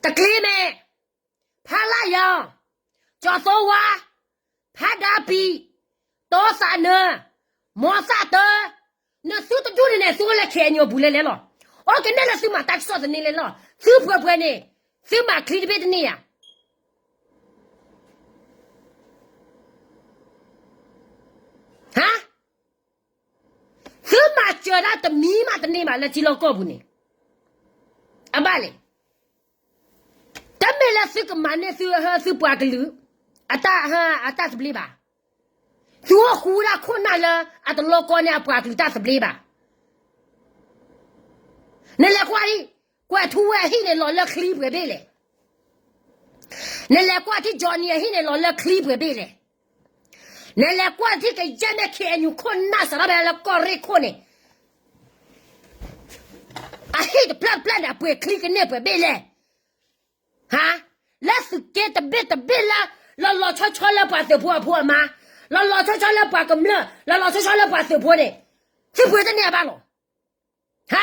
Ta clean me. Palaya, Jothowa, Padapi, Dosana, Mosata, no suit to do in a solar can your bullet. Okay, never see my tax sauce and nearly law. Super penny, see my clean bit near. Huh? So much you're at the meme at the name I let you look up. A bally. Tamela sick money through her super glue. Attack bliba. Through a hula conala at the local airport, that's a bliba. Nella quali, where two were hidden lola clip with Billy. Nella quati Johnny hidden lola clip with Billy. Nella quati che Janaki and you con Nasarabella correcone. I hate the plan up with clicking up with Billy. Huh? Let's get a bit of Billa, Lolo Chochola, but the poor ma. 老悄悄来把个么，老悄悄来把手破的，手破的你也罢了，哈？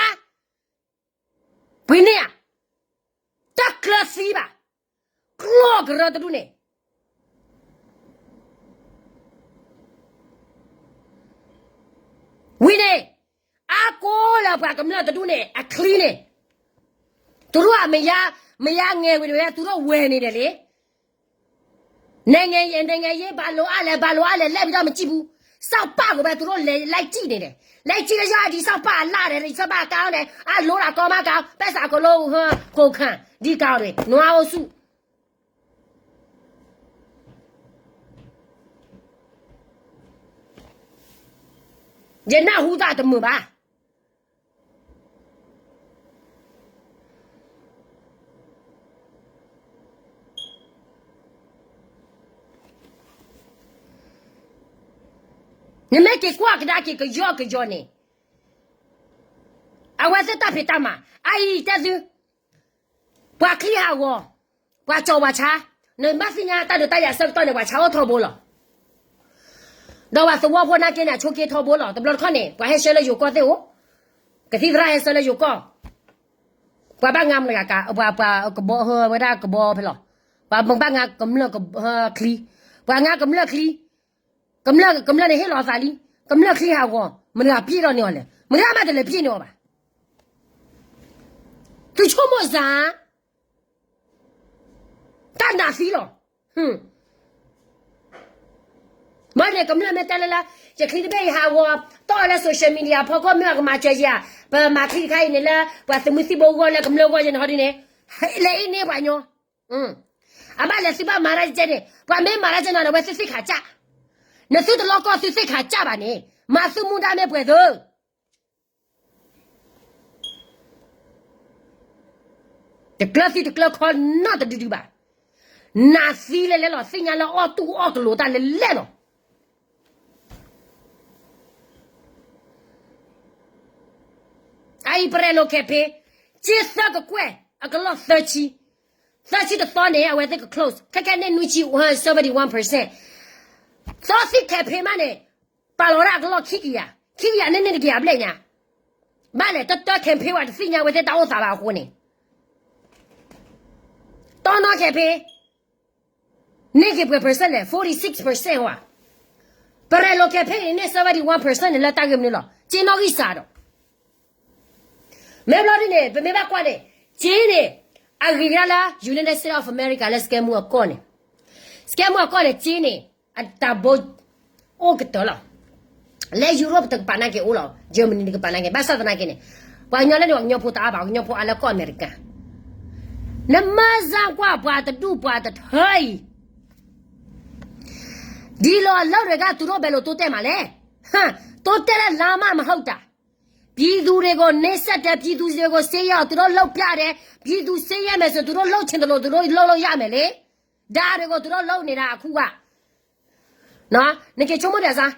不呢呀，大克西吧，老个热的都呢。为呢，阿哥了把个么的都呢，阿 clean 呢，都说没呀爱为了都说为你的嘞。နိုင်ငံရေးဘာလို့အားလဲလက်ပြီးတော့မကြည့်ဘူးစောက်ပါကိုပဲသူတို့လိုက်ကြည့်နေတယ်လိုက်ကြည့်ရဒီစောက်ပါလာတယ်ဒီစောက်ပါကောင်းတယ်လိုတာကောင်းမကောင်းပတ်စာကိုလုံးကိုခန့်ဒီကောင်းတယ်နွားအုပ်စုရနာဟူတာတမှုပါ你们给挂给他给个药呢？啊，我是大皮大嘛，阿姨但是我看下我找我查，那马上呀，大家手到那我查我淘宝了，那我是我婆那给呢，出去淘宝了，都不知道看呢，我还说了有高的哦，个地方还说了有高，我把俺们那个个包和我那个包去了，我把俺咁了个kli，我俺咁了kli。咁啦，你喺攞晒哩，咁啦睇下我，唔係話邊度尿咧，唔係啱啱嚟邊尿吧？佢錯冇啥，但哪死咯？冇咧咁啦，咪得啦，就佢哋俾下我，到了 social media 跑過咩個馬雀呀，把馬睇開你啦，話什麼事冇我啦，咁啦我就好啲呢，嚟呢話喏，阿媽嚟是把馬來真嘅，話咩馬來真係我是卡價。那时候的老高是谁看假吧呢？马苏木大没不走，这个靠那的对吧？那谁来了？谁家了？二个罗大来了。哎，不然老开拍，这三个怪，个老30的少年啊，我这个 close， 看看那女婿71%。早些开拍嘛呢，把老大个老 Kiki 呀，那个给不来呢，妈嘞，到开拍完，3年我才打我3把火呢，到那开拍，那个%嘞 ，46% 哇，不然老开拍那71%的来打给你了，这哪个啥的？没不了的呢，没办法的，这呢，啊，人家啦，United States of America 来 scam 我搞呢，scam 我搞呢，这呢。ada bot oh gitu lah le Europe tak pana ke ulo Germany ni ke pana ke bahasa tanah ke ni banyak lah orang nyopo tak apa nyopo ala ko Amerika namaza kwa buat du buat hai di lo rega tu ro belo tu te male ha tu te la ma maဟုတ်တာပြည်သူတွေကိုနေဆက်တဲ့ပြည်သူတွေကိုဆေးရသူတို့လောက်ပြတယ်ပြည်သူဆေးရမယ်ဆိုသူတို့လောက်ချင်တယ်လို့သူတို့လောက်ရမယ်လေဒါတွေကိုသူတို့လောက်နေတာအခုကနော်နကေချုံမရစား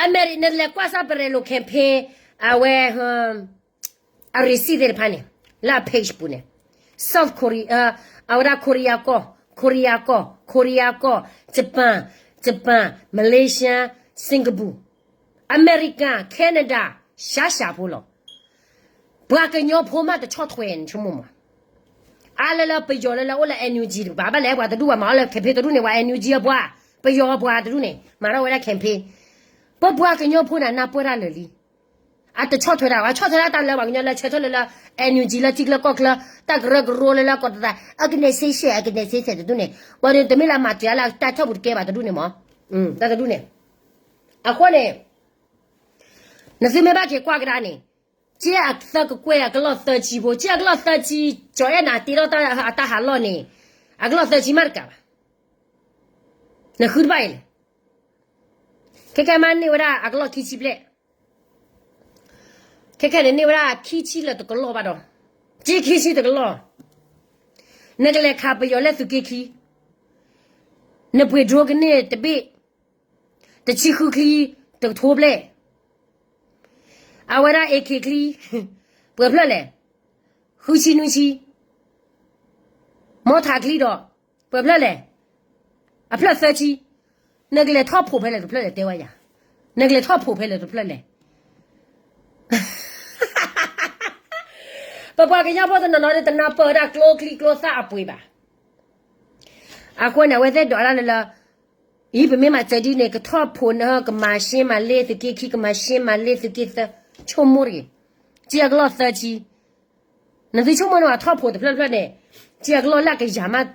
အမေရိနယ်လက်ကွာစားပရလိုကမ်ပိန်းအဝဲအရီစီတဲ့ဖာနေလာ page ပူနေ South Korea အဝရကိုရီးယားကိုဂျပန်မလေးရှားစင်ကာပူအမေရိကန်ကနေဒါရှာဖို့လို့ဘာကညောဖို့မတချော့ထွင်ချုံမအားလပကြောလအိုလာ NUG ဘာလဲဘာတူမလဲခေဖေတူနေဝ NUG ဘွာပယောဘွာတူနေမရဝဲကမ်ပိန်းဘွာကညောဖို့နာပွဲရလေလီအတချော့ထွေတာချော့ထွေတာတလည်းဘာညလက်ချေထွေလာ NUG လာတိကလကောကလာတကရဂရိုလလာကောတာအကနေဆေးတူနေဘာတွေတမီလာမတရလာတချော့ဘူးကဲပါတူနေမတတူနေအခုနေနစမေဘာကေကွာကရာနေ这个贵啊，个老30不，这个老30，叫人拿地到打下老呢，啊个老30买个吧，那很白了。看嘛，你为啥啊个老天气不来？看你为啥天气了这个老吧都，这天气这个老，那个来看不要来是给去，那不会做个呢特别，这气候去这个脱不来。啊，我那AK里不不嘞，后期弄起，毛塔里头不不嘞，啊不30，那个来套破牌来都不来对我呀，那个来套破牌来都不来。爸爸给人家跑到那里，等那跑到klosa 背吧。啊，可能我在多了了，一边嘛在地那个套破呢，个马线嘛，类似给个马线嘛，类似给是敲木的，这个老司机，那是敲木的话，套破的不呢，这个老那个什么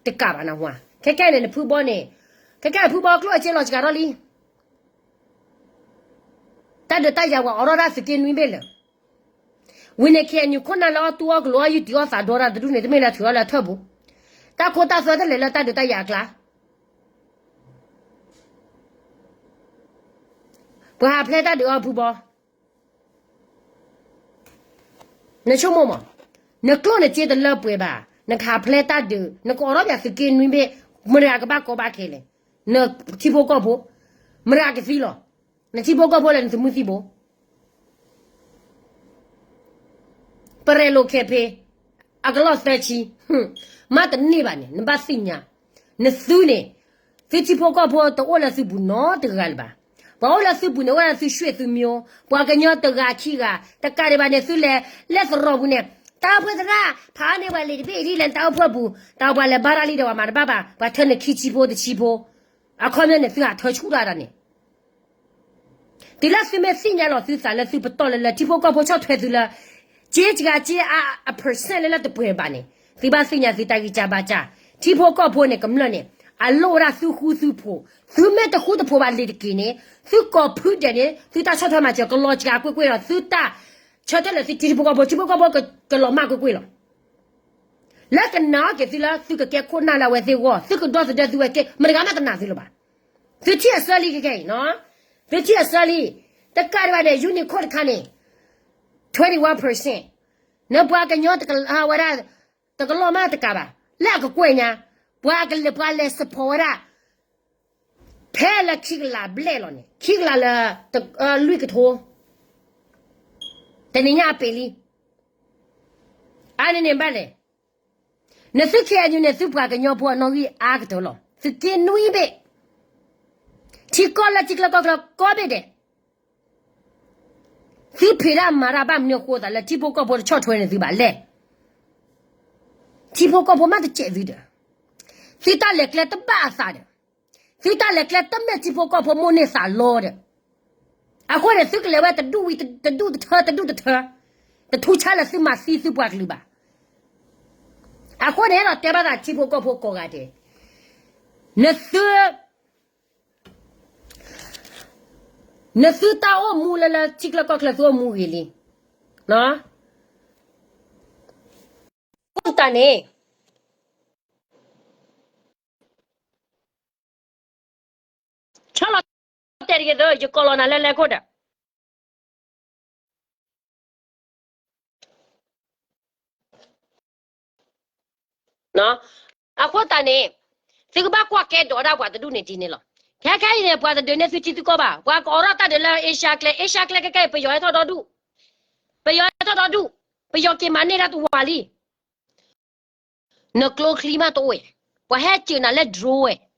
的干吧那话，看看那铺包呢，看看铺包过来接了这个道理，但是大家我熬到那是给明白了。为了看你可能老多个老有地方啥多了，都那都没来推了退步。大可大说的来了，大就大牙了。不还拍大的二铺包？那什么嘛？那搞那接的老不吧？那看拍大的，那个老边是给你们没那个把搞把开了，那提包搞不？没那个飞了，那提包搞不了，你是没提包。不然路开拍，啊个老司机，妈的你吧呢？你把心呀，你手呢？飞机跑高跑到我那是不拿得个了吧？把我那是不拿，我那是学是苗，把个鸟得个去个，他家里把那手来是老不呢？打破这个，怕你把那个别的人打破不？打破了把那里的话嘛的爸爸把他那开起跑的起跑，啊靠面那是啊太出来了呢。对了，是没新年老师啥了，是不到了，起跑高跑超推走了。这个这percent 来了都不会办呢，谁把生意谁带给家把家，提破高破呢，咁了呢，啊老啦收户收破，收买的户的破把来的给呢，收高破的呢，收打小他嘛叫个老家贵贵了，收打晓得了是提破高破，提破高破个老妈贵贵了，那个哪个是了，收个给困难了为谁我，收个多少的是为给，没得干嘛的拿去了吧，收铁十里个给喏，收铁十里，但家里话呢，有你看看呢。21%，那不个鸟这个啊，我的这个老妈这个吧，那个贵呢？不来是破我的，拍了去个拉不来了呢，去个拉了这绿个头，等人家背里，按年办嘞，那是看见那是不个鸟破弄个阿个头了，是给弄一倍，去高了这个高倍的。谁陪他马拉把没有活的了？提包高坡的敲出来对吧？来，提包高坡嘛的解决的，谁打来个都巴啥的，谁打来个都没提包高坡没那啥老的，啊，或者这个来外的路的路的车，的土车了是嘛谁不管了吧？啊，或者了对吧？他提包高坡高的，那是打我木了，这个搞了做木给哩，喏，我打呢，瞧了带这个都就搞了那来过的，喏，啊我打呢，这个把挂盖多大挂的都能进来了。看看人家把的对那是几多个吧？我搞了他的了，一下个不要他到度，不要给满那他都瓦里，那个klima嘛多诶，我还就拿来 draw 诶，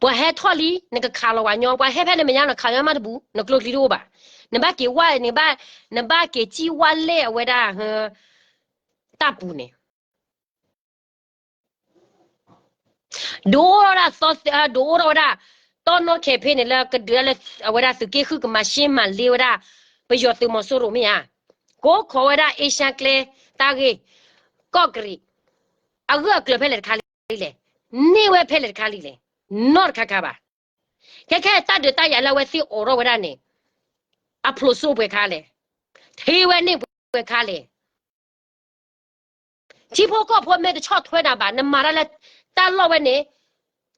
我还套里那个卡了玩意，我还拍那么样了，卡样嘛的不，那个klima吧，你把给我，你把给几万来我的大补呢？多啦，多啦，到那开拍呢了，个得了，我的是给后个嘛先嘛溜的，不要多么收入没啊？我考我的一箱个大概高个哩，啊个拍来看哩，你会拍来看哩嘞，哪看看吧？看看大的大家来我是偶尔我的呢，啊普苏不看嘞，台湾呢不看嘞，只不过破买的超推的吧，那马上来。打老外呢，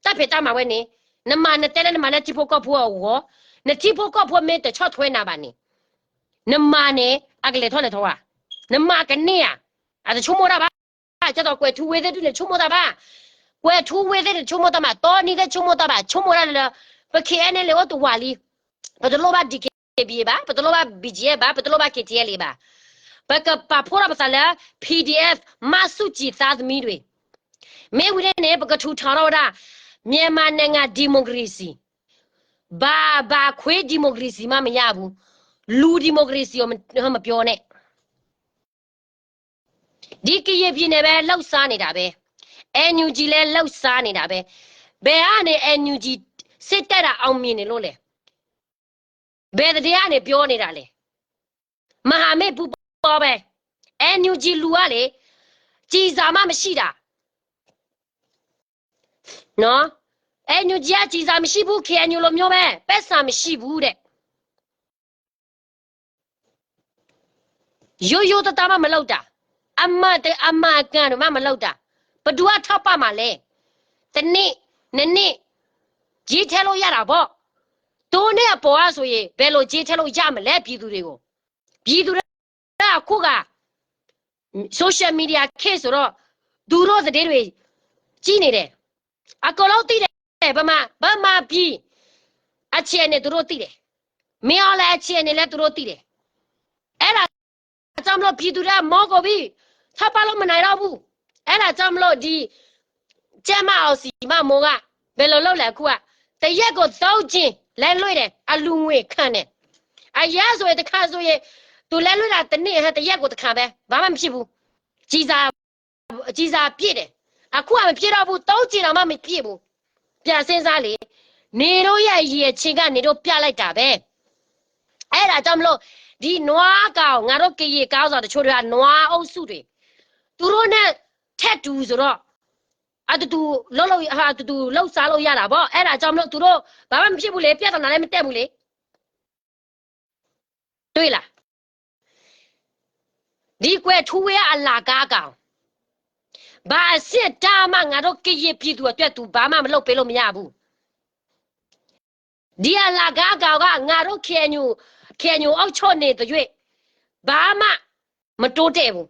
打别打马外呢，那马呢带来那马呢提破高坡我，那提破高坡没得超推那吧呢，那马呢阿个来头啊，那马跟你啊，啊是出没的吧，叫到怪土位的出没的吧，怪土位的出没的嘛，到你的出没的吧，出没了，不看那了我都瓦里，不是老板 DKB 吧，不是老板 BG 吧，不是老板 KTL 吧，不个把破了不啥了 PDF 马数记啥子米对。me we ne ba thu tharo da Myanmar nanga democracy ba khwe democracy ma maya bu lu democracy yo ma pyo ne di ki ye pyi ne be lauk sa ni da be NUG လဲလောက်စားနေတာပဲဘယ်ကနေ NUG စစ်တက်တာအောင်မြင်နေလို့လဲဘယ်တရားကနေပြောနေတာလဲမဟာမိတ်ပူပေါ်ပဲ NUG လူကလေကြည်စာမှမရှိတာနော် NUG ကကြည်စာမရှိဘူး KNU လိုမျိုးပဲပက်စာမရှိဘူးတဲ့ရိုးတသားမှမလောက်တာအမကန်တော့မလောက်တာဘဒူကထောက်ပမှာလဲတနေ့နှစ်ကြီးထဲလို့ရတာပေါ့တိုးနဲ့အပေါ်ကဆိုရင်ဘယ်လိုကြီးထဲလို့ရမလဲပြည်သူတွေကိုပြည်သူတွေကခုက social media case ဆိုတော့သူတို့သတင်းတွေကြီးနေတယ်အကောင်လုံးသိတယ်ဗမာပြည်အခြေအနေသူတို့သိတယ်မင်းအောင်လည်းအခြေအနေလည်းသူတို့သိတယ်အဲ့ဒါကြောင့်မလို့ပြည်သူတွေကမောကိုပြီးထောက်ပလို့မနိုင်တော့ဘူးအဲ့ဒါကြောင့်မလို့ဒီကျမအောင်စီမမိုးကဘယ်လိုလုပ်လဲခုကတရက်ကို3ချင်းလဲလွှဲတယ်အလူငွေခန့်တယ်အရာဆိုရင်တခါဆိုရင်သူလဲလွှဲတာတနေ့ဟဲ့တရက်ကိုတခါပဲဘာမှမဖြစ်ဘူးကြီးစာပြည့်တယ်အခုကမဖြစ်တော့ဘူး3ချင်းတော့မှမပြည့်ဘူးပြန်စဉ်းစားလေနေတို့ရဲ့ရည်ချင်းကနေတို့ပြလိုက်တာပဲအဲ့ဒါကြောင့်မလို့ဒီနွားကောင်ငါတို့ကရေကောင်းဆိုတချို့တွေကနွားအုပ်စုတွေသူတို့နဲ့ထက်တူဆိုတော့အတူလှုပ်စားလို့ရတာဗောအဲ့ဒါကြောင့်မလို့သူတို့ဘာမှမဖြစ်ဘူးလေပြဿနာလည်းမတက်ဘူးလေတွေ့လားဒီကွယ်ထူဝဲအလာကားကောင်ဘာစစ်တာမှငါတို့ကရေပြည်သူအတွက်သူဘာမှမလုပ်ပေးလို့မရဘူးဒီအလာကားကောင်ကငါတို့KNUအောက်ချော့နေတဲ့ရွေ့ဘာမှမတိုးတဲ့ဘူး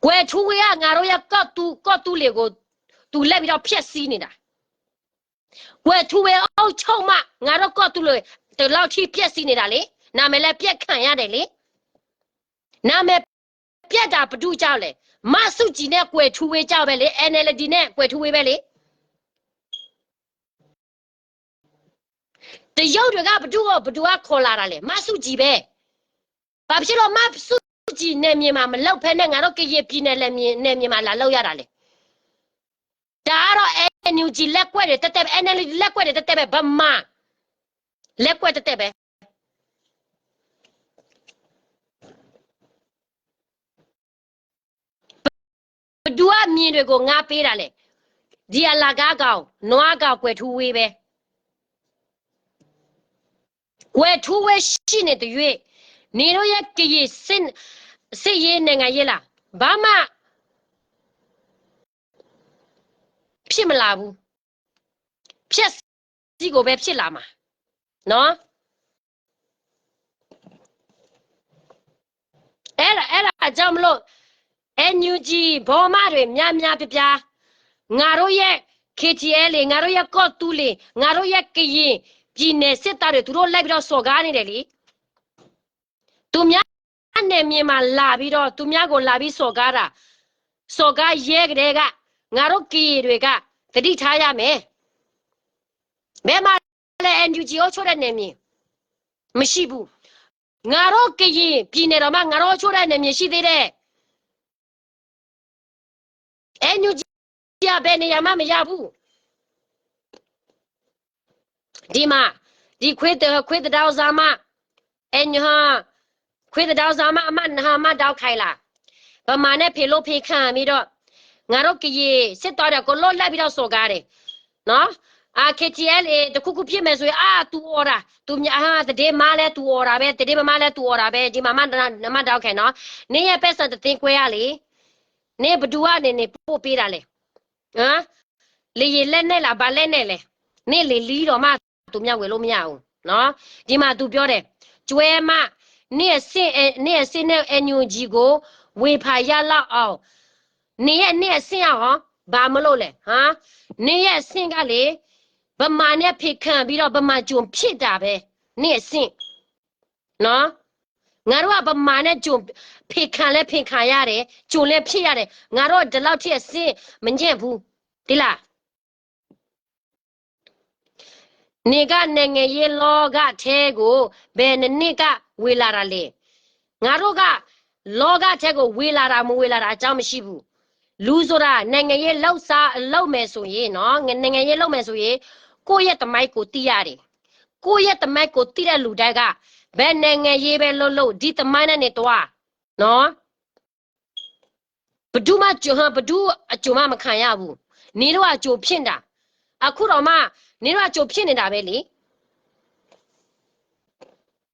ကွယ်ထူဝဲကငါတို့ရကော့တူလေကိုသူလက်ပြီးတော့ဖျက်ဆီးနေတာကွယ်ထူဝဲအောက်ချုံမှငါတို့ကော့တူလေတလောက်ထိဖျက်ဆီးနေတာလေနာမည်လည်းပြက်ခံရတယ်လေနာမည်ပြက်တာဘဒုကြောက်လေမဆုကြည်နဲ့ကွယ်ထူဝဲကြောက်ပဲလေ NLD နဲ့ကွယ်ထူဝဲပဲလေတရုတ်တွေကဘဒုကခေါ်လာတာလေမဆုကြည်ပဲဘာဖြစ်လို့မဆုကြည်နေမြေမှာမလောက်ဖဲနဲ့ငါတို့ကရေပြည်နယ်လည်းနေမြေမှာလာလောက်ရတာလေဒါကတော့ NUG လက်ကွက်တွေတက်တက် NLD လက်ကွက်တွေတက်တက်ပဲဗမာလက်ကွက်တက်တက်ပဲဘဒူကမြင်တွေကိုငါပေးတာလေဒီအလာကားကောင်နွားကောင်ကွယ်ထူဝေးပဲကွယ်ထူဝေးရှိနေတဲ့ရွေ့နေတော့ရကရေစစ်ရေးနိုင်ငံရေးလားဘာမှဖြစ်မလာဘူးဖြစ်စီကိုပဲဖြစ်လာမှာနော်အဲ့ဒါအကြောင်းမလို့ NUG ဘောမတွေများပြငါတို့ရဲ့ KTL လေငါတို့ရဲ့ကော့တူးလေငါတို့ရဲ့ကရင်ပြည်နယ်စစ်သားတွေသူတို့လိုက်ပြီးတော့စော်ကားနေတယ်လေသူများနဲ့မြေမှာလာပြီးတော့သူများကိုလာပြီးစော်ကားတာစော်ကားရဲကလေးကငါတို့ကရင်တွေကတတိထားရမယ်ဘယ်မှာလဲ NUG ကိုချိုးတဲ့နေမြေမရှိဘူးငါတို့ကရင်ပြည်နယ်တော်မှာငါတို့ချိုးတဲ့နေမြေရှိသေးတယ်NUG ကဘယ်နေရာမှမရဘူးဒီမှာဒီခွေးတောင်စားမခွေးတောင်စားမအမတောက်ခိုင်လာဗမာနဲ့ဖေလို့ဖေခံပြီးတော့ငါတို့ကရေစစ်တော်တယ်ကိုလွတ်လိုက်ပြီးတော့စော်ကားတယ်နော်KTL တခုဖြစ်မယ်ဆိုရင်သူအော်တာသူတတဲ့မလဲသူအော်တာပဲတတဲ့မလဲသူအော်တာပဲဒီမှာမတောက်ခိုင်နော်နင်းရဲ့ပက်ဆန်တင်ခွဲရလေနင်းဘဒူကနေပို့ပေးတာလေလေရလက်နဲ့လားဗာလက်နဲ့လေနင်းလေလီတော့မှသူမြောက်ဝယ်လို့မရဘူးနော်ဒီမှာသူပြောတယ်ကျွဲမနင်းစင်နဲ့ NUG ကိုဝေဖာရလောက်အောင်နင်းစင်အောင်ဘာမလို့လဲနင်းရဲ့စင်ကလေဗမာနဲ့ဖေခံပြီးတော့ဗမာကြုံဖြစ်တာပဲနင်းစင်နော် ငါတို့ကဗမာနဲ့ဂျုံဖေခံလဲဖေခံရတယ်ဂျုံလဲဖြစ်ရတယ်ငါတို့ဒီလောက်ထိအစင်မညံ့ဘူးဒီလားနေကနိုင်ငံရေးလောကထဲကိုဘယ်နှစ်ကဝေလာတာလဲငါတို့ကလောကထဲကိုဝေလာတာမဝေလာတာအကြောင်းမရှိဘူးလူဆိုတာနိုင်ငံရေးလောက်စားလောက်မယ်ဆိုရင်နော်နိုင်ငံရေးလောက်မယ်ဆိုရင်ကိုယ့်ရဲ့တမိုက်ကိုတီးရတယ်ကိုယ့်ရဲ့တမိုက်ကိုတီးတဲ့လူတိုင်းကဘယ်နိုင်ငံရေးပဲလို့ဒီတမိုင်းနဲ့နေတော့နော်ဘဒူးမကြုံဘဒူးအကြုံမခံရဘူးနေတော့အကြုံဖြစ်တာအခုတော့မှနေတော့အကြုံဖြစ်နေတာပဲလေ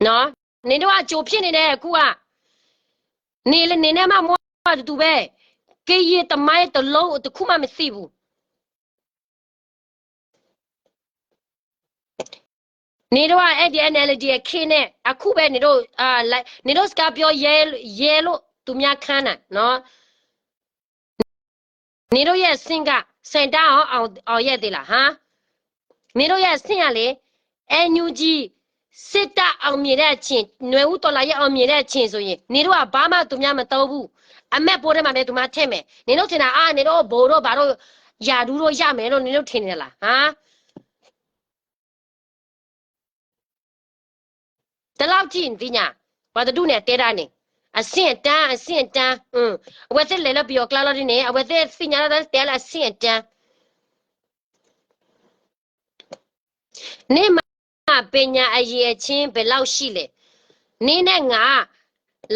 နော်နေတော့အကြုံဖြစ်နေတယ်အခုကနေနဲ့မှမွားတူပဲကေးရတမိုင်းတလုံးတခုမှမသိဘူးနေတော့အဲ့ဒီ NLD ခင်းနဲ့အခုပဲနေတော့နေတော့စကားပြောရဲလို့သူများခန်းတာနော်နေတော့ရဲ့စင်ကစင်တာအောင်ရက်သေးလားဟာနေတော့ရဲ့စင်ကလေNUG စစ်တပ်အောင်မြင်တဲ့အချင်းຫນွေဦးတော်လာရဲ့အောင်မြင်တဲ့အချင်းဆိုရင်နေတော့ကဘာမှသူများမတော့ဘူးအမက်ပိုးထဲမှာပဲသူမှထည့်မယ်နေတော့ထင်တာနေတော့ဘိုးတော့ဘာတော့ယာဒူးတော့ရမယ်လို့နေတော့ထင်နေလားဟာတလောက်ကြည့်ဒီညာဘာတူနဲ့တဲတာနေအဆင့်တန်းအဝက်စစ်လဲလို့ပြောကလာလို့ဒီနေအဝက်စစ်စညာတဲ့တဲလာအဆင့်တန်းနေမှာပညာအရေးချင်းဘယ်လောက်ရှိလဲနေနဲ့ငါ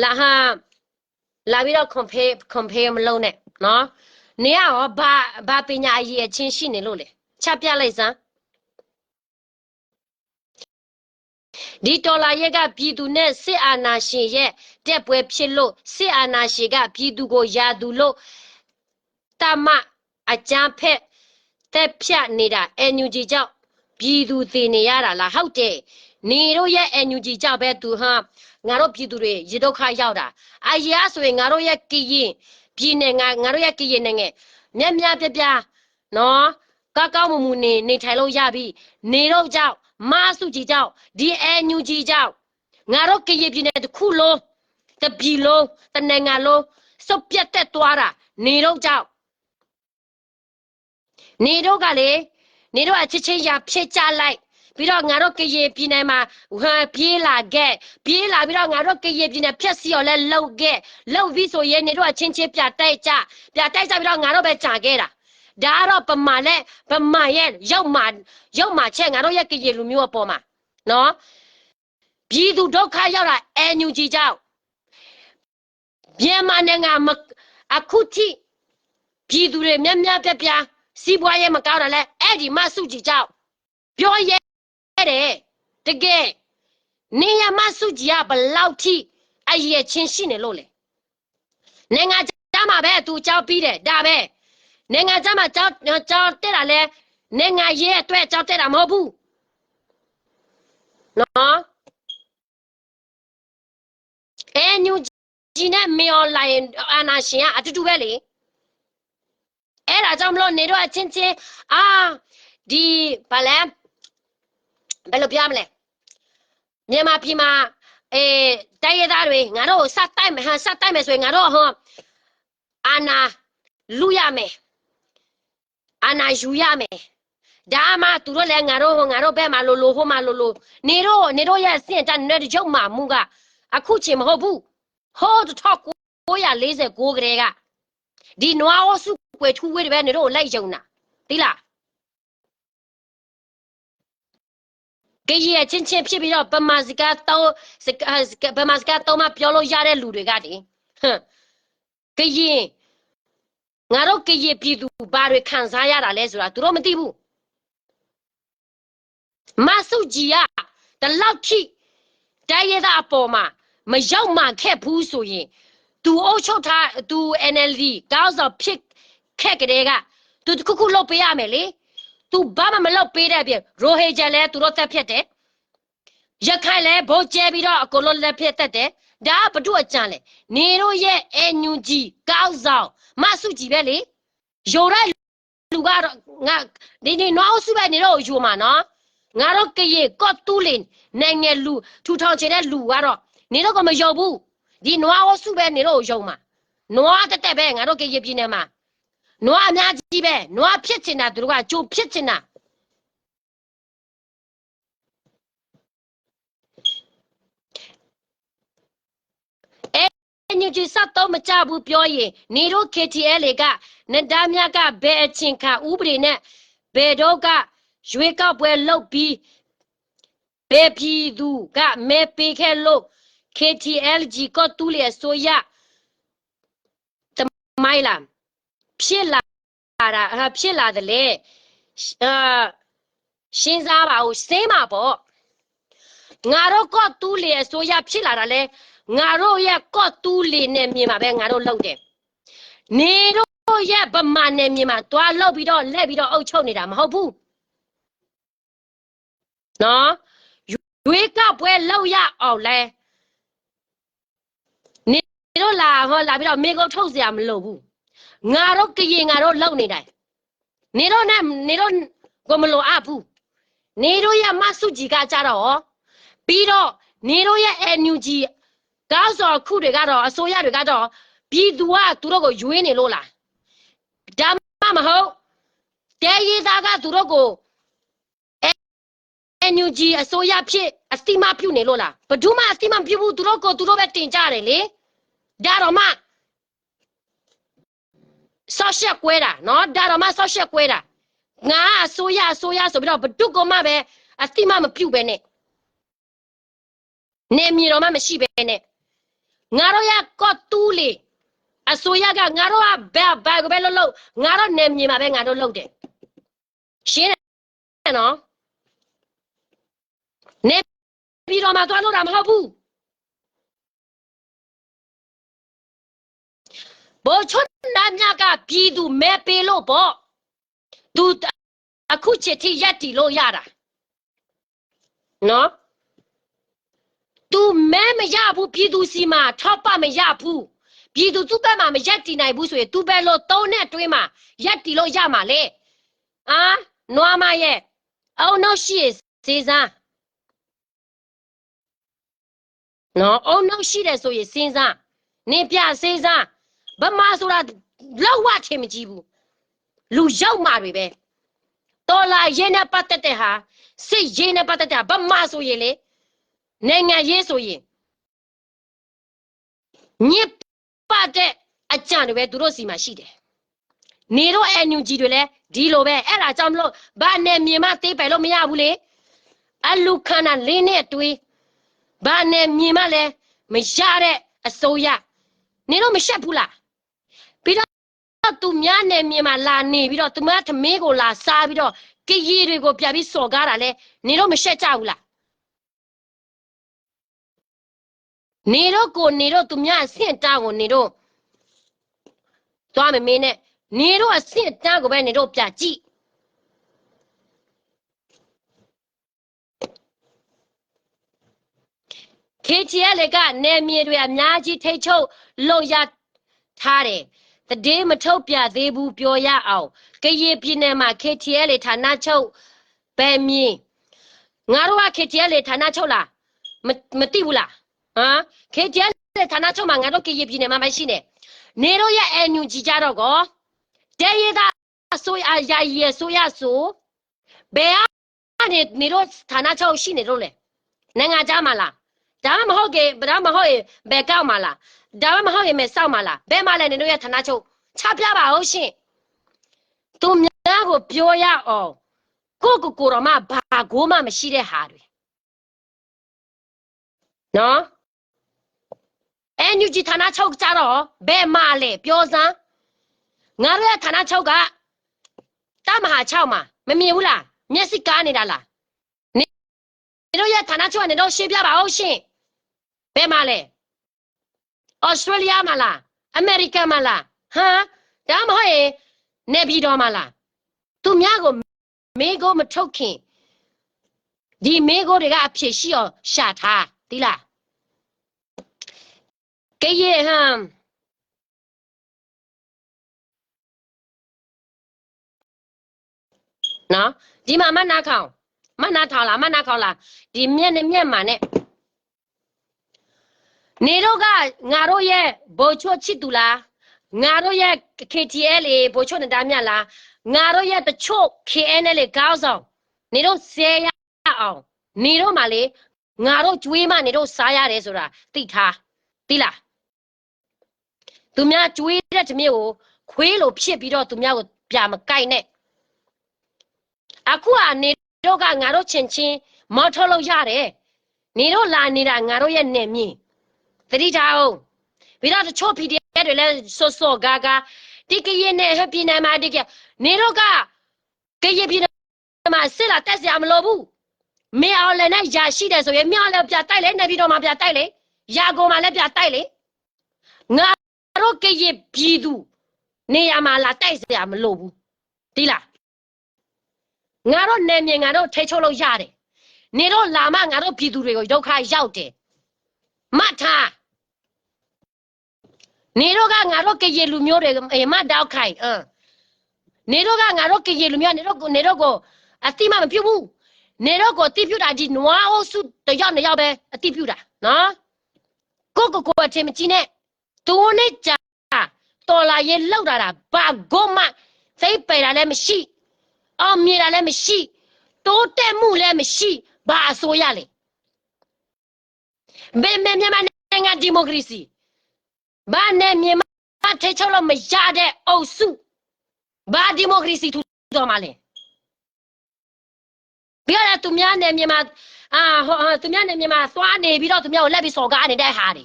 လာပြီးတော့ compare မလုပ်နဲ့နော်နေရောဘာပညာအရေးချင်းရှိနေလို့လဲချက်ပြလိုက်စမ်းဒီတော်လာရဲ့ကပြည်သူနဲ့စစ်အာဏာရှင်ရဲ့တက်ပွဲဖြစ်လို့စစ်အာဏာရှင်ကပြည်သူကိုယာသူလို့တမအကြမ်းဖက်တက်ဖြတ်နေတာ NUG ကြောင့်ပြည်သူသိနေရတာလားဟုတ်တယ်နေတို့ရဲ့ NUG ကြောင့်ပဲသူဟာငါတို့ပြည်သူတွေရေဒုက္ခရောက်တာအရာဆိုရင်ငါတို့ရဲ့ကရင်ပြည်နယ်ငါတို့ရဲ့ကရင်နိုင်ငံမြတ်ပြနော်ကောင်းမူနေထိုင်လို့ရပြီနေတော့ကြောင့်မဆုကြီးကြောင့်ဒီ NUG ကြောင့်ငါတို့ကရင်ပြည်နယ်တစ်ခုလုံးတပြည်လုံးတနိုင်ငံလုံးစုပ်ပြတ်တက်သွားတာနေတော့ကြောင့်နေတော့ကလေနေတော့အချစ်ချင်းရဖြစ်ကြလိုက်ပြီးတော့ငါတို့ကရင်ပြည်နယ်မှာပြေးလာပြီးတော့ငါတို့ကရင်ပြည်နယ်ဖြက်စီရော်လဲလှုပ်ပြီးဆိုရင်နေတော့အချင်းချင်းပြတိုက်ကြပြီးတော့ငါတို့ပဲကြာခဲ့တာဒါကတော့ပမာရဲ့ရောက်မှာချက်ငါတို့ရဲ့ကရင်လူမျိုးအပေါ်မှာနော်ပြည်သူဒုက္ခရောက်တာ NUG ကြောင့်မြန်မာနိုင်ငံမှာအခုထိပြည်သူတွေမြတ်ပြစီးပွားရေးမကောင်းတာလဲအဲ့ဒီမဆုကြီးကြောင့်ပြောရဲတယ်တကယ်နေရမဆုကြီးကဘလောက်ထိအရေးချင်းရှိနေလို့လဲနိုင်ငံခြားမှာပဲသူကြောက်ပြီးတယ်ဒါပဲနိုင်ငံခြားမှာကြောက်တက်တာလဲနိုင်ငံရေးအတွက်ကြောက်တက်တာမဟုတ်ဘူးနော်NUGနဲ့မေအွန်လိုင်းအာနာရှင်ကအတူတူပဲလေအဲ့ဒါကြောင့်မလို့နေတော့အချင်းချင်းဒီဘာလဲဘယ်လိုပြမလဲမြန်မာပြည်မှာတိုင်းရသားတွေငါတို့စတိုက်မယ်ဆိုရင်ငါတို့အာနာလူရမယ်အာနာယူရမယ်ဒါမှသူတို့လည်းငါတို့ဘက်မှာလိုဟိုမှာလိုနေတော့ရဲ့စင်တန်နဲ့ရုပ်မှာမူကအခုချိန်မဟုတ်ဘူးဟိုးတော့949ကလေးကဒီနွားဝစုကွယ်ထူးဝဲပဲနေတော့လိုက်ယုံတာသိလားကကြီးအချင်းချင်းဖြစ်ပြီးတော့ဗမာစကားတော့မှပြောလို့ရတဲ့လူတွေကတည်းကကြီးငါတို့ကကြီးပြည်သူဘာတွေခံစားရတာလဲဆိုတာသူတို့မသိဘူးမဆုကြီးကတလောက်ထိတိုင်းရသားအပေါ်မှာမရောက်မှခဲ့ဘူးဆိုရင်သူအုပ်ချုပ်ထားသူ NLD ကောင်းဆောင်ဖြစ်ခဲ့ကြတဲ့ကသူတခုလုပ်ပေးရမယ်လေသူဘာမှမလုပ်ပေးတဲ့ပြင်ရိုဟေဂျာလဲသူတို့တက်ဖြစ်တယ်ရခိုင်လဲဘိုးကျဲပြီးတော့အကုန်လုံးလက်ဖြစ်တတ်တယ်ဒါကဘဒုအကြံလဲနေတို့ရဲ့ NUG ကောင်းဆောင်မဆုကြီးပဲလေရိုတဲ့လူကတော့ငါဒီနွားစုပဲနေတော့ယူမှာနော်ငါတို့ကရေကော့တူးလင်နိုင်ငံလူထူထောင်ချင်တဲ့လူကတော့ နေတော့ကမယုံဘူးဒီနွားဝစုပဲနေတော့ယုံမှာနွားတက်ပဲငါတို့ကရပြင်းနေမှာနွားအများကြီးပဲနွားဖြစ်ချင်တာသူတို့ကကြိုဖြစ်ချင်တာညကြီးစတော့မကြဘူးပြောရင်နေတို့ KTL ကနဒမြကဘယ်အချင်းခါဥပဒေနဲ့ဘယ်တော့ကရွေးကောက်ပွဲလုပ်ပြီးဘယ်ပြည်သူကမဲပေးခဲ့လို့ KTLG ကတူးလေဆိုရတမိုင်းလားဖြစ်လာတာဖြစ်လာတယ်လေရှင်းစားပါဦးစင်းပါပေါ့ငါတို့ကတူးလေဆိုရဖြစ်လာတာလေငါတို့ရဲ့ကော့တူးလေနဲ့မြေမှာပဲငါတို့လုပ်တယ်နေတို့ရဲ့ဗမာနဲ့မြေမှာတွားလောက်ပြီးတော့လက်ပြီးတော့အုပ်ချုပ်နေတာမဟုတ်ဘူးနော်ရွေးကောက်ပွဲလောက်ရအောင်လဲနေတို့လာပြီးတော့မေကုတ်ထုတ်စရာမလိုဘူးငါတို့ကရင်ငါတို့လုံနေတယ်နေတို့ကိုမလိုအပ်ဘူးနေတို့ရဲ့မဆုကြီးကကြတော့ပြီးတော့နေတို့ရဲ့ NUG ကောက်စော်ခုတွေကတော့အစိုးရတွေကတော့ပြည်သူကသူတို့ကိုရွေးနေလို့လားဒါမှမဟုတ်တဲရေးသားကသူတို့ကို NUG အစိုးရဖြစ်အတိမပြုနေလို့လားဘယ်သူမှအတိမပြုဘူးသူတို့ကိုသူတို့ပဲတင်ကြတယ်လေဒါတော့မှဆော့ရှက်ကွဲတာနော်ဒါတော့မှဆော့ရှက်ကွဲတာငါအစိုးရဆိုပြီးတော့ဘယ်သူကမှပဲအတိမမပြုပဲနဲ့နေမြေတော့မှမရှိပဲနဲ့ငါတို့ရကော့တူးလေအစိုးရကငါတို့ကဘယ်ကိုပဲလို့ငါတို့နေမြေမှာပဲငါတို့လုပ်တယ်ရှင်းတယ်နော်နေပြီးတော့မှသွားလို့တာမဟုတ်ဘူးဘောချွတ်နာမြကပြည်သူမဲပေးလို့ပေါ့သူအခုချက်ထိရက်တီလို့ရတာနော်သူမဲမရဘူးပြည်သူစီမှာထောက်ပမရဘူးပြည်သူသူ့ဘက်မှာမရက်တီနိုင်ဘူးဆိုရင်သူ့ဘက်လို့3နဲ့တွင်းမှာရက်တီလို့ရမှာလေအာနွားမရဲ့အောင်နောက်ရှိစေစားနော်အောင်နောက်ရှိတယ်ဆိုရင်စဉ်းစားနေပြစဉ်းစားဗမာဆိုတာလောက်ဝထင်မကြည့်ဘူးလူရောက်မှာတွေပဲတော်လာရင်းနဲ့ပတ်သက်တဲ့ဟာစစ်ရင်းနဲ့ပတ်သက်တဲ့ဗမာဆိုရင်လေနိုင်ငံရေးဆိုရင်ညစ်ပတ်တဲ့အကြံတွေပဲသူတို့စီမှာရှိတယ်နေတော့ NUG တွေလည်းဒီလိုပဲအဲ့ဒါကြောင့်မလို့ဘာနဲ့မြေမသေးပဲလို့မရဘူးလေအလူခန္ဓာလေးနဲ့တွေးဘာနဲ့မြေမလဲမရတဲ့အစိုးရနေတော့မရှက်ဘူးလားပြီးတော့သူများနဲ့မြေမှာလာနေပြီးတော့သူမသမင်းကိုလာစားပြီးတော့ကကြီးတွေကိုပြပြီးစော်ကားတာလဲနေတော့မရှက်ကြဘူးလားနေတော့သူများအဆင့်တားကိုနေတော့သွားမမင်းနဲ့နေတော့အဆင့်တားကိုပဲနေတော့ပြကြည့်KTL ကနေမြေတွေအများကြီးထိတ်ချုပ်လို့ရထားတယ်တည်မထုတ်ပြသေးဘူးပြောရအောင်ကရင်ပြည်နယ်မှာ KTL ဌာနချုပ်ပဲမြင်ငါတို့က KTL ဌာနချုပ်လားမသိဘူးလားဟမ် KTL ဌာနချုပ်မှာငါတို့ကရင်ပြည်နယ်မှာမရှိနဲ့နေတို့ရဲ့ NUG ကြတော့ကောတဲရတာအစိုးရယာယီအစိုးရဆိုဘယ်ကနေနေတို့ဌာနချုပ်ရှိနေလို့လဲနိုင်ငံသားမလားဒါမှမဟုတ်ဘယ်ကောက်မှာလားဒါမှမဟုတ်ရင်မဲစောက်မှာလားဘယ်မှာလဲနေတို့ရဲ့ဌာနချုပ်ချပြပါဦးရှင်သူများကိုပြောရအောင်ကိုတော့မှဘာကိုမှမရှိတဲ့ဟာတွေနော် NUG ဌာနချုပ်ကြတော့ဘယ်မှာလဲပြောစမ်းငါတို့ရဲ့ဌာနချုပ်ကတမဟာ6မှာမမြင်ဘူးလားမျက်စိကားနေတာလားနေတို့ရဲ့ဌာနချုပ်ကနေတော့ရှင်းပြပါဦးရှင်ဘယ်မှာလဲဩစတြေးလျမှာလားအမေရိကန်မှာလားဟမ်ဒါမှမဟုတ်ရင်နေပြည်တော်မှာလားသူများကိုမေးကိုမထုတ်ခင်ဒီမေးကိုတွေကအဖြစ်ရှိအောင်ရှာထားသီလားကဲရဲ့ဟမ်နော်ဒီမှာမနာထောင်လားဒီမျက်နဲ့မျက်မှာနဲ့ နေတော့ကငါတို့ရဲ့ဘိုလ်ချုပ်ချစ်သူလားငါတို့ရဲ့ KTL လေဘိုလ်ချုပ်နေတာမြတ်လားငါတို့ရဲ့တချို့ KNL လေကောင်းဆောင်နေတော့ဆဲရအောင်နေတော့မှလေငါတို့ကျွေးမှနေတော့စားရတယ်ဆိုတာသိထားသိလားသူများကျွေးတဲ့တမျိုးကိုခွေးလိုဖြစ်ပြီးတော့သူများကိုပြမကိုက်နဲ့အခုကနေတော့ကငါတို့ချင်းချင်းမော်ထုတ်လို့ရတယ်နေတော့လာနေတာငါတို့ရဲ့နေမြင့်သတိထားအောင်ပြီးတော့တချို့ PDF တွေလည်းစောဂါဂါတိကရင်နဲ့ဟပ်ပြနေမှာတိကနေတော့ကကရင်ပြနေမှာစစ်လာတက်စရာမလိုဘူးမင်းအောင်လည်းနဲ့ယာရှိတယ်ဆိုရင်မြောက်လည်းပြတိုက်လေနေပြီးတော့မှပြတိုက်လေယာကိုမှလည်းပြတိုက်လေငါတို့ကရင်ပြည်သူနေရာမှာလာတိုက်စရာမလိုဘူးဒီလားငါတို့နေမြင်ငါတို့ထိချုပ်လို့ရတယ်နေတော့လာမငါတို့ပြည်သူတွေကိုဒုက္ခရောက်တယ်မထားနေတော့ကငါတို့ကရင်လူမျိုးတွေမတောက်ခိုင်နေတော့ကငါတို့ကရင်လူမျိုးနေတော့ကိုအတိမမပြုတ်ဘူးနေတော့ကိုတိပြုတ်တာဒီနွားဟုတ်စုတယောက်နှစ်ယောက်ပဲအတိပြုတ်တာနော်ကိုအထင်မကြီးနဲ့တူနဲ့ကြာတော်လာရေးလောက်တာဘာဂုံမသိပယ်တာလည်းမရှိအောင်မြေတာလည်းမရှိတိုးတက်မှုလည်းမရှိဘာအစိုးရလဲဘယ်မြန်မာနိုင်ငံဒီမိုကရေစီဘာနဲ့မြန်မာထိချုပ်လို့မရတဲ့အုပ်စုဘာဒီမိုကရေစီထူတော်မှာလဲပြောရသူများနဲ့မြန်မာသူများနဲ့မြန်မာသွားနေပြီးတော့သူများကိုလက်ပြီးစော်ကားနေတဲ့ဟာတွေ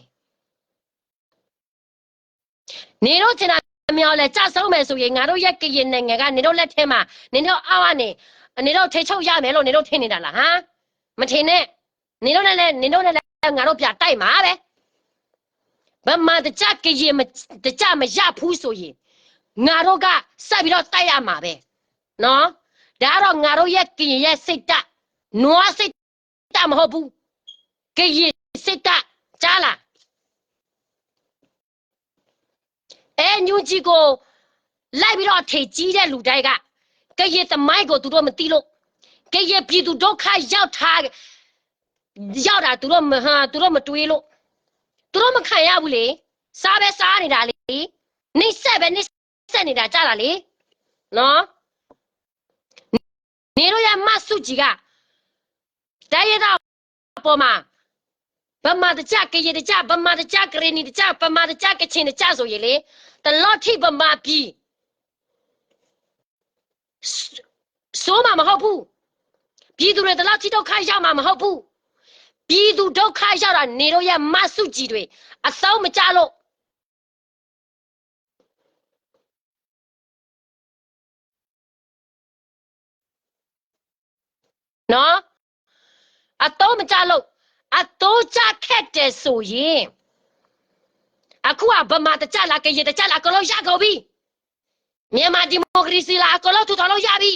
နေတော့ချင်တာမြောက်လဲကြဆုံးမယ်ဆိုရင်ငါတို့ရဲ့ကရင်နိုင်ငံကနေတော့လက်ထဲမှာနေတော့အောက်ကနေနေတော့ထိချုပ်ရမယ်လို့နေတော့ထင်နေတာလားဟမ်မထင်နဲ့နေတော့လည်းငါတို့ပြတိုက်မှာပဲဘာမှတကြကရင်တကြမရဘူးဆိုရင်ငါတို့ကဆက်ပြီးတော့တိုက်ရမှာပဲနော်ဒါတော့ငါတို့ရဲ့ကရင်ရဲ့စိတ်ဓာတ်နွားစိတ်ဓာတ်မဟုတ်ဘူးကရင်စိတ်ဓာတ်ကြားလားညူကြီးကိုလိုက်ပြီးတော့ထေကြီးတဲ့လူတိုင်းကကရင်သမိုင်းကိုသူတို့မသိလို့ကရင်ပြည်သူဒုက္ခရောက်တာသူတို့မတွေးလို့သူတို့မခံရဘူးလေစားပဲစားနေတာလေနှိမ့်ဆက်နေတာကြတာလေနော်နေတော့ရမဆုကြီးကတိုင်းရတော့ပေါ်မှာဗမာတကြကရင်တကြဗမာတကြကရင်နီတကြဗမာတကြကချင်တကြဆိုရင်လေတလော့ထိဗမာပြည်ဆိုးမှာမဟုတ်ဘူးပြည်သူတွေတလော့ထိဒုက္ခရောက်မှာမဟုတ်ဘူးပြည်သူဒုက္ခရောက်တာနေတော့ရမဆုကြီးတွေအသောမကြလို့နော်အတော့မကြလို့အတော့ကြခက်တယ်ဆိုရင်အခုကဗမာတကြလားကရင်တကြလားကလို့ရကုန်ပြီမြန်မာဒီမိုကရေစီလားကလို့ထူထောင်လို့ရပြီ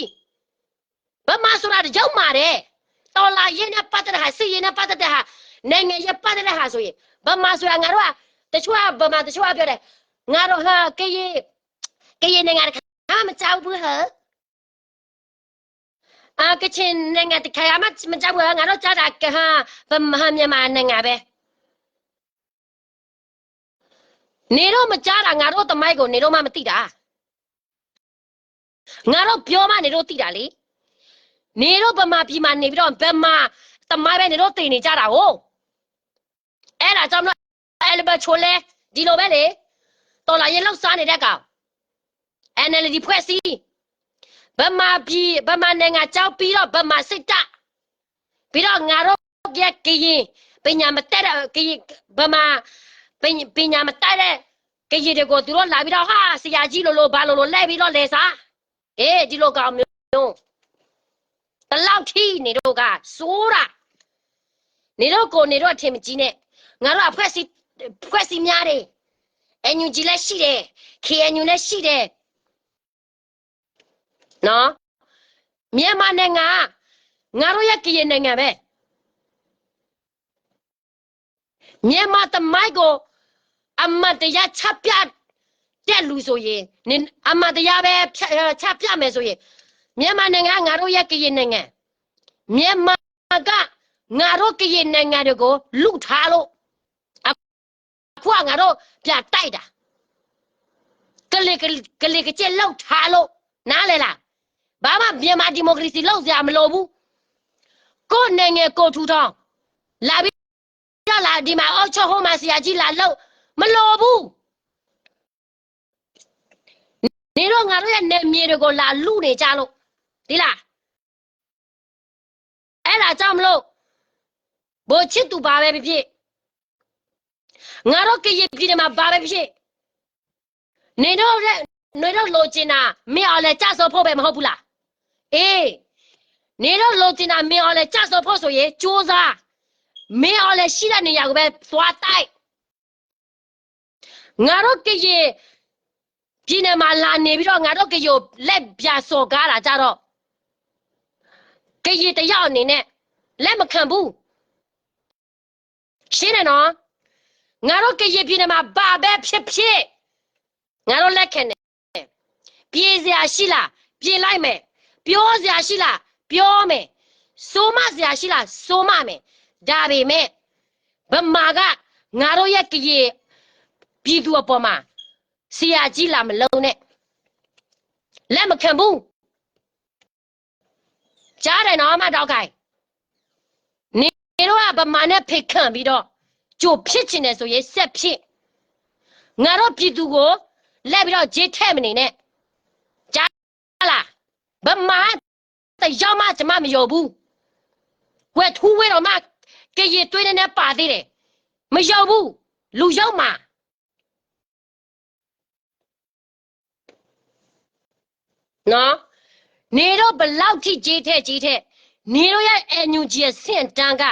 ဗမာဆိုတာရောက်မှာတဲ့တော်လာရင်းနဲ့ပတ်သက်တဲ့ဟာစီရင်းနဲ့ပတ်သက်တဲ့ဟာနိုင်ငံရေးပတ်သက်တဲ့ဟာဆိုရင်ဗမာဆိုတာငါတို့ကတချို့ကဗမာတချို့ကပြောတယ်ငါတို့ဟာကရင်နိုင်ငံကမကြောက်ဘူးဟဲ့ကချင်နိုင်ငံတခါမှမကြောက်ဘူးငါတို့ကြားတာကဗမာမြန်မာနိုင်ငံပဲနေတော့မကြားတာငါတို့တမိုက်ကိုနေတော့မှမသိတာငါတို့ပြောမှနေတော့သိတာလေနေတော့ဗမာပြည်မှာနေပြီးတော့ဗမာတမိုက်ပဲနေတော့သိနေကြတာဟုတ်အဲ့ဒါကြောင့်တော့အဲ့လိုပဲချိုလဲဒီလိုပဲလေတော်လာရင်လောက်စားနေတဲ့ကောင် NLD ဖွဲ့စည်းဗမာပြည်ဗမာနိုင်ငံကြောက်ပြီးတော့ဗမာစစ်တပ်ပြီးတော့ငါတို့ရဲ့ကရင်ပညာမတက်တဲ့ကရင်ဗမာပညာမတက်တဲ့ကရင်တွေကိုသူတို့လာပြီးတော့ဟာဆရာကြီးလိုဘာလိုလဲပြီးတော့လဲစားဒီလိုကောင်မျိုးတလောက်ထီနေတော့ကစိုးတာနေတော့ကိုနေတော့အထင်မကြီးနဲ့ငါတို့အဖွဲ့စီများတယ်NUG လည်းရှိတယ် KNU လည်းရှိတယ်နော်မြန်မာနိုင်ငံငါတို့ရဲ့ကရင်နိုင်ငံပဲမြန်မာတမိုက်ကိုအမတရားချပြတဲ့လူဆိုရင်အမတရားပဲချပြမယ်ဆိုရင်မြန်မာနိုင်ငံငါတို့ရဲ့ကရင်နိုင်ငံမြန်မာကငါတို့ကရင်နိုင်ငံတွေကိုလူထားလို့ ဖွာငါတို့ပြတိုက်တာကလေးကကျက်လောက်ထားလို့နားလေလားဘာမှမြန်မာဒီမိုကရေစီလောက်စရာမလိုဘူးကိုယ်နိုင်ငံကိုထူထောင်လာပြီးတော့လာဒီမှာအောက်ချုပ်ဟိုမှာဆရာကြီးလာလို့မလိုဘူးနေတော့ငါတို့ရဲ့နေမြေတွေကိုလာလူနေကြလို့ဒီလားအဲ့ဒါကြောင့်မလို့ဘိုချစ်သူဘာပဲဖြစ်ငါတို့ကရပြည်တယ်မှာဘာပဲဖြစ်နေတော့လိုချင်တာမင်းအောင်လဲကြစောဖို့ပဲမဟုတ်ဘူးလားအေးနေတော့လိုချင်တာမင်းအောင်လဲကြစောဖို့ဆိုရင်ကြိုးစားမင်းအောင်လဲရှိတဲ့နေရာကိုပဲသွားတိုက်ငါတို့ကရပြည်နယ်မှာလာနေပြီးတော့ငါတို့ကရလက်ပြစော်ကားတာကြတော့ကရတယောက်အနေနဲ့လက်မခံဘူးရှင်းတယ်နော်ငါတို့ကရပြည်နယ်မှာဘာပဲဖြစ်ငါတို့လက်ခံတယ်ပြေးစရာရှိလားပြေးလိုက်မယ်ပြောစရာရှိလားပြောမယ်စိုးမစရာရှိလားစိုးမမယ်ဒါပေမဲ့ဗမာကငါတို့ရဲ့ကရပြည်သူအပေါ်မှာဆရာကြီးလာမလုံးနဲ့လက်မခံဘူးကြားတယ်နော်မတော့ခိုင်နေတော့ဗမာနဲ့ဖိတ်ခံပြီးတော့ကြိုဖြစ်ချင်တယ်ဆိုရင်ဆက်ဖြစ်ငါတို့ပြည်သူကိုလက်ပြီးတော့ဂျေးထဲ့မနေနဲ့ကြားလားဗမာတယောက်မှကျမမယုံဘူးဝက်ထူးဝဲတော့မှကရတွေးနေပါသေးတယ်မယုံဘူးလူရောက်မှာနော်နေတော့ဘလောက်ထိဂျေးထဲ့နေတော့ရဲ့အန်ယူဂျီရဲ့စင့်တန်းက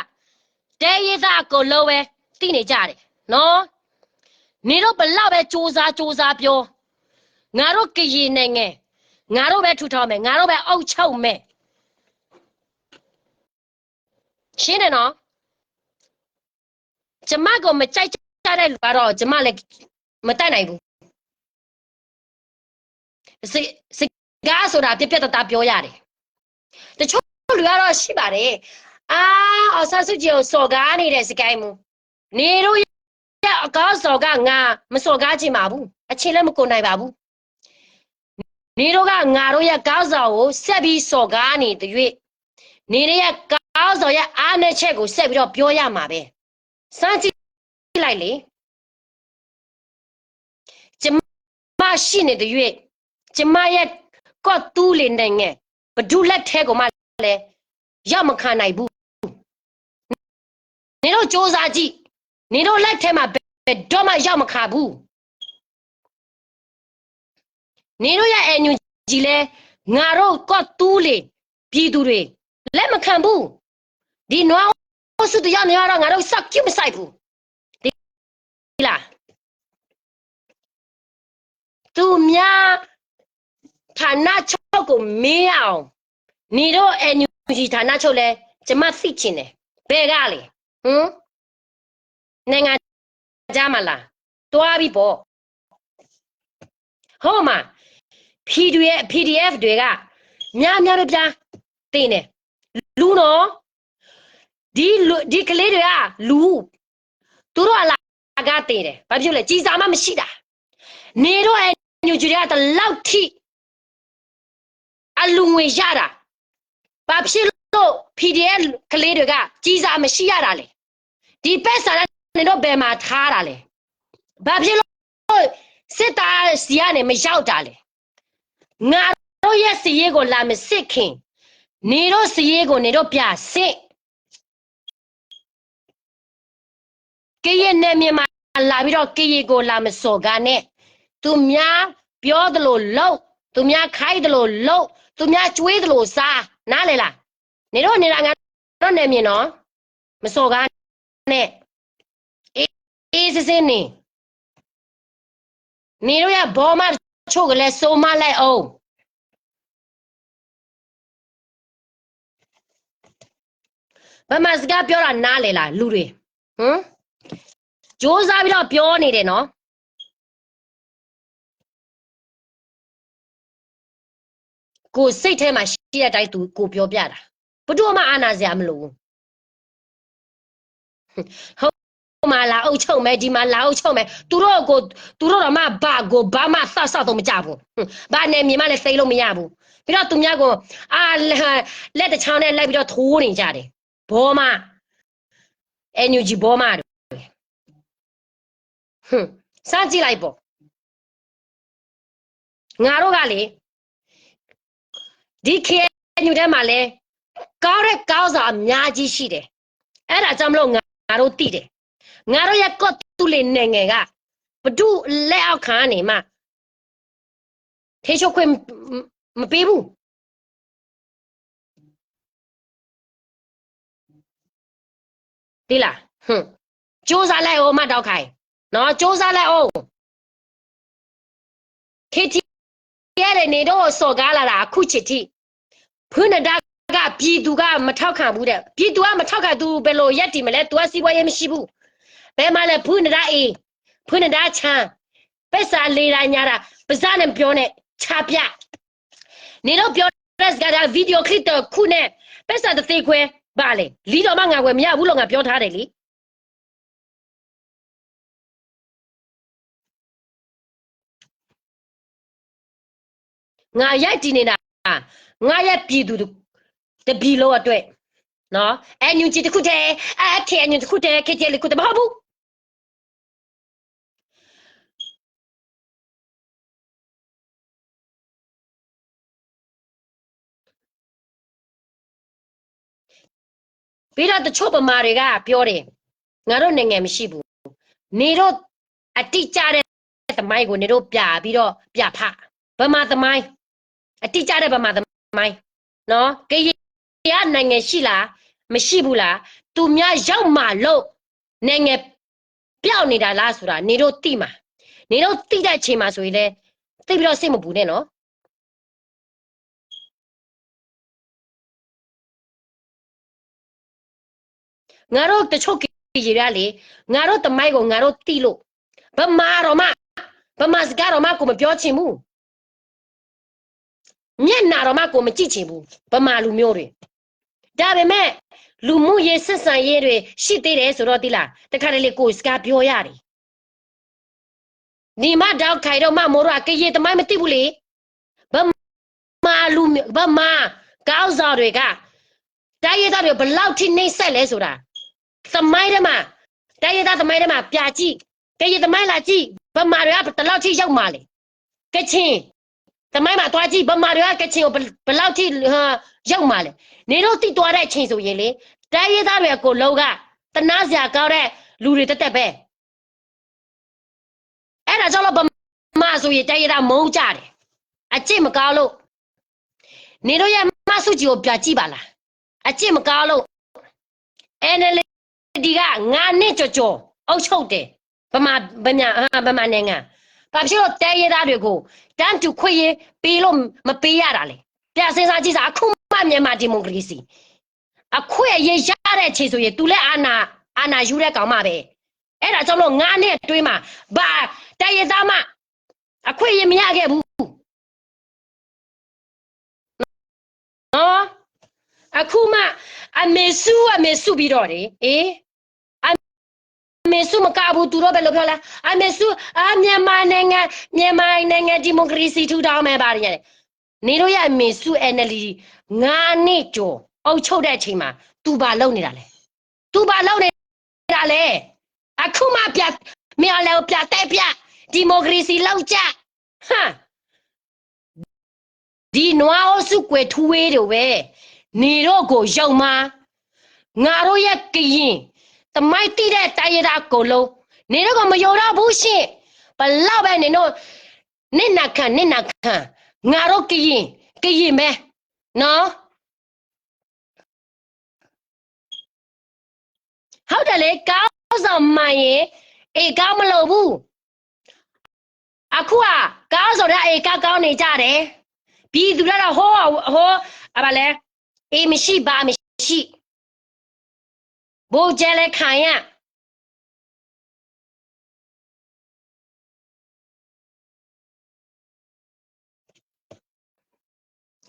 တဲရည်သားကိုလုံးပဲသိနေကြတယ်နော်နေတော့ဘလောက်ပဲစူးစမ်းပြောငါတို့ကရင်နိုင်ငံငါတို့ပဲထူထောင်မယ်ငါတို့ပဲအုပ်ချုပ်မယ်ရှင်းတယ်နော်ကျမကိုမကြိုက်ကြတဲ့လူကတော့ကျမလည်းမတတ်နိုင်ဘူးစကားဆိုတာပြတပြောရတယ်တချို့လူကတော့ရှိပါတယ်အော်ဆာစုကြည်ကိုစော်ကားနေတဲ့စကိုင်းမူနေတို့ရဲ့အကောက်စော်ကငါမစော်ကားချင်ပါဘူးအချင်းလည်းမကုန်နိုင်ပါဘူးနေတို့ကငါတို့ရဲ့ကောက်စော်ကိုဆက်ပြီးစော်ကားနေတဲ့၍နေရဲ့ကောက်စော်ရဲ့အားနည်းချက်ကိုဆက်ပြီးတော့ပြောရမှာပဲစမ်းကြည့်လိုက်လေကျမရှိနေတဲ့၍ကျမရဲ့ကော့တူးလေနိုင်ငံဘဒုလက်ထဲကိုမှလည်းရောက်မခံနိုင်ဘူးနေတို့စ조사ကြည့်နေတို့လက်ထဲမှာဘယ်တော့မှရောက်မခါဘူးနေတို့ရဲ့အန်ယူဂျီလဲငါတို့ကော့တူးလေပြည်သူတွေလက်မခံဘူးဒီနွားစုတရားနေရတော့ငါတို့စက်ကြည့်မဆိုင်ဘူးဒီလားသူများဌာနချုပ်ကိုမေးအောင်နေတို့အန်ယူဂျီဌာနချုပ်လဲကျမသိချင်တယ်ဘယ်ကလဲနိုင်ငံကြမှာလားတွားပြီပေါ့ဟုတ်မှာ PDF တွေကများပဲပြတင်တယ်လူနော်ဒီကလေးတွေကလူသူတို့အလားကတင်တယ်ဘာဖြစ်လဲကြည်စာမှမရှိတာနေတော့အညူဂျီတွေကတလောက်ထိအလူငွေရတာဘာဖြစ်လို့ PDF ကလေးတွေကကြည်စာမရှိရတာလဲဒီပက်ဆာနေတော့ဘယ်မှာထားတာလဲဘာဖြစ်လို့စစ်သားစီကနေမရောက်တာလဲငါတို့ရဲ့စီရေးကိုလာမစစ်ခင်နေတို့စီရေးကိုနေတို့ပြစစ်ကရဲ့နဲ့မြန်မာလာပြီးတော့ကရဲ့ကိုလာမစော်ကားနဲ့သူများပြောသလိုလုပ်သူများခိုင်းသလိုလုပ်သူများကျွေးသလိုစားနားလေလားနေတို့နေတာငါတို့နေမြင်နော်မစော်ကားနဲ့အေးစစင်းနေတို့ရဲ့ဘောမချို့ကလေးစိုးမလိုက်အောင်ဘာမှစကားပြောတာနားလေလားလူတွေစ조사ပြီးတော့ပြောနေတယ်နော်ကိုစိတ်ထဲမှာရှိတဲ့အတိုင်းသူကိုပြောပြတာဘယ်သူမှအာနာစရာမလိုဘူးဟုတ် မှာလာအုပ်ချုပ်မယ်ဒီမှာလာအုပ်ချုပ်မယ်သူတို့တော့မှဘာမှဆောက်တော့မကြဘူးဘာနဲ့မြေမလည်းသိလို့မရဘူးပြီးတော့သူများကိုလက်တချောင်းနဲ့လိုက်ပြီးတော့ထိုးနေကြတယ်ဘောမNUG ဘောမတွေစကြည့်လိုက်ပေါ့ငါတို့ကလေဒီ KNU ထဲမှာလဲကောင်းတဲ့ကောင်းစာအများကြီးရှိတယ်အဲ့ဒါကြောင့်မလို့ငါတို့သိတယ်ငါတို့ရဲ့ကော့တူလေးနိုင်ငံကဘဒုလက်အောက်ခံနေမှထေချုပ်ခွင့်မပေးဘူးဒီလားစူးစမ်းလိုက်အောင်မတောက်ခိုင်နော်စူးစမ်းလိုက်အောင်KTရတဲ့နေတော့စော်ကားလာတာအခုချစ်တိဖွနဒါကပြည်သူကမထောက်ခံဘူးတဲ့ပြည်သူကမထောက်ခံသူဘယ်လိုရက်တည်မလဲသူကစီးပွားရေးမရှိဘူးဘယ်မှလဲဖွနဒါဖွနဒါချမ်းပက်စာလေတာညာတာပါဇာနဲ့ပြောနဲ့ချပြနေတော့ပြောရက်စကဗီဒီယိုခလစ်တော့ခုနဲ့ပက်စာတသေးခွဲပါလေလီတော်မှငါခွဲမရဘူးလို့ငါပြောထားတယ်လေငါရိုက်တည်နေတာငါရဲ့ပြည်သူတပီလို့အတွက်နော်NUG တခုတည်းKNU တခုတည်းKTL တခုတည်းမဟုတ်ဘူးပြီးတော့တချို့ဗမာတွေကပြောတယ်ငါတို့နိုင်ငံမရှိဘူးနေတို့အတိကျတဲ့သမိုင်းကိုနေတို့ပြပြီးတော့ပြဖဗမာသမိုင်းအတိကျတဲ့ဗမာသမိုင်းနော်ကရနိုင်ငံရှိလားမရှိဘူးလားသူများရောက်မှလို့နိုင်ငံပျောက်နေတာလားဆိုတာနေတို့သိမှာနေတို့သိတဲ့အချိန်မှာဆိုရင်လည်းသိပြီးတော့စိတ်မပူနဲ့နော်ငါတို့တချို့ကြီးရလေငါတို့တမိုင်းကိုငါတို့သိလို့ဗမာစကားတော့မှကိုမပြောချင်ဘူးမျက်နာတော့မှကိုမကြည့်ချင်ဘူးဗမာလူမျိုးတွေဒါပေမဲ့လူမှုရေးဆက်ဆံရေးတွေရှိသေးတယ်ဆိုတော့ဒီလားတခါတလေကိုစကားပြောရတယ်ဒီမတောက်ခိုင်တော့မမိုးရကရေတမိုင်းမသိဘူးလေဗမာကောင်းစားတွေကတိုင်းရသားတွေဘလောက်ထိနှိမ့်ဆက်လဲဆိုတာသမိုင်းထဲမှာတိုင်းရသားသမိုင်းထဲမှာပြကြည့်ကရေသမိုင်းလာကြည့်ဗမာတွေကဘလောက်ထိရောက်မှလဲကချင်းသမိုင်းမှာတွားကြည့်ဗမာတွေကကချင်းကိုဘလောက်ထိရောက်မှလဲနေတော့တိသွားတဲ့အချိန်ဆိုရင်လေတိုင်းရသားတွေအကိုလုံးကတနာစရာကောင်းတဲ့လူတွေတက်ပဲအဲ့ဒါကြောင့်လို့ဗမာဆိုရင်တိုင်းရသားမုန်းကြတယ်အကျင့်မကောင်းလို့နေတော့ရမဆုကြီးကိုပြကြည့်ပါလားအကျင့်မကောင်းလို့NLD က9နှစ်ကြော်အုပ်ချုပ်တယ်ဗမာနိုင်ငံဘာဖြစ်လို့တိုင်းရသားတွေကိုတန်းတူခွင့်ရပေးလို့မပေးရတာလဲပြစဉ်းစားကြည့်စားအခုမှမြန်မာဒီမိုကရေစီအခွင့်အရေးရတဲ့အချိန်ဆိုရင်သူလည်းအာဏာယူတဲ့ကောင်မပဲအဲ့ဒါကြောင့်လို့9နှစ်အတွင်းမှာဘာတိုင်းရသားမှအခွင့်အရေးမရခဲ့ဘူးနော်အခုမှအမေစုပြီးတော့တယ်အမေစုမကဘူးသူတို့ပဲလို့ပြောလားအမေစုမြန်မာနိုင်ငံဒီမိုကရေစီထူထောင်မယ်ပါတယ်နေတို့ရဲ့အမေစု NLD 9နှစ်ကျော်အုပ်ချုပ်တဲ့အချိန်မှာသူဘာလုပ်နေတာလဲအခုမှမြော်လဲပြတဲ့ပြဒီမိုကရေစီလောက်ကြဟမ်ဒီနွားအစုကွယ်ထူဝေးတွေပဲနေတော့ကိုရောက်မှာငါတို့ရဲ့ကရင်တမိုက်တိတဲ့တိုင်းရတာကိုလုံးနေတော့ကမယုံတော့ဘူးရှင်ဘလောက်ပဲနေတော့နစ်နာခံငါတို့ကရင်ပဲနော်ဟုတ်တယ်လေကောင်းဆောင်မှန်ရင်ကောင်းမလို့ဘူးအခုကကောင်းဆောင်တဲ့ကောင်းနေကြတယ်ပြည်သူတွေတော့ဟောဘာလဲမရှိပါမရှိဘိုးကျဲလဲခံရ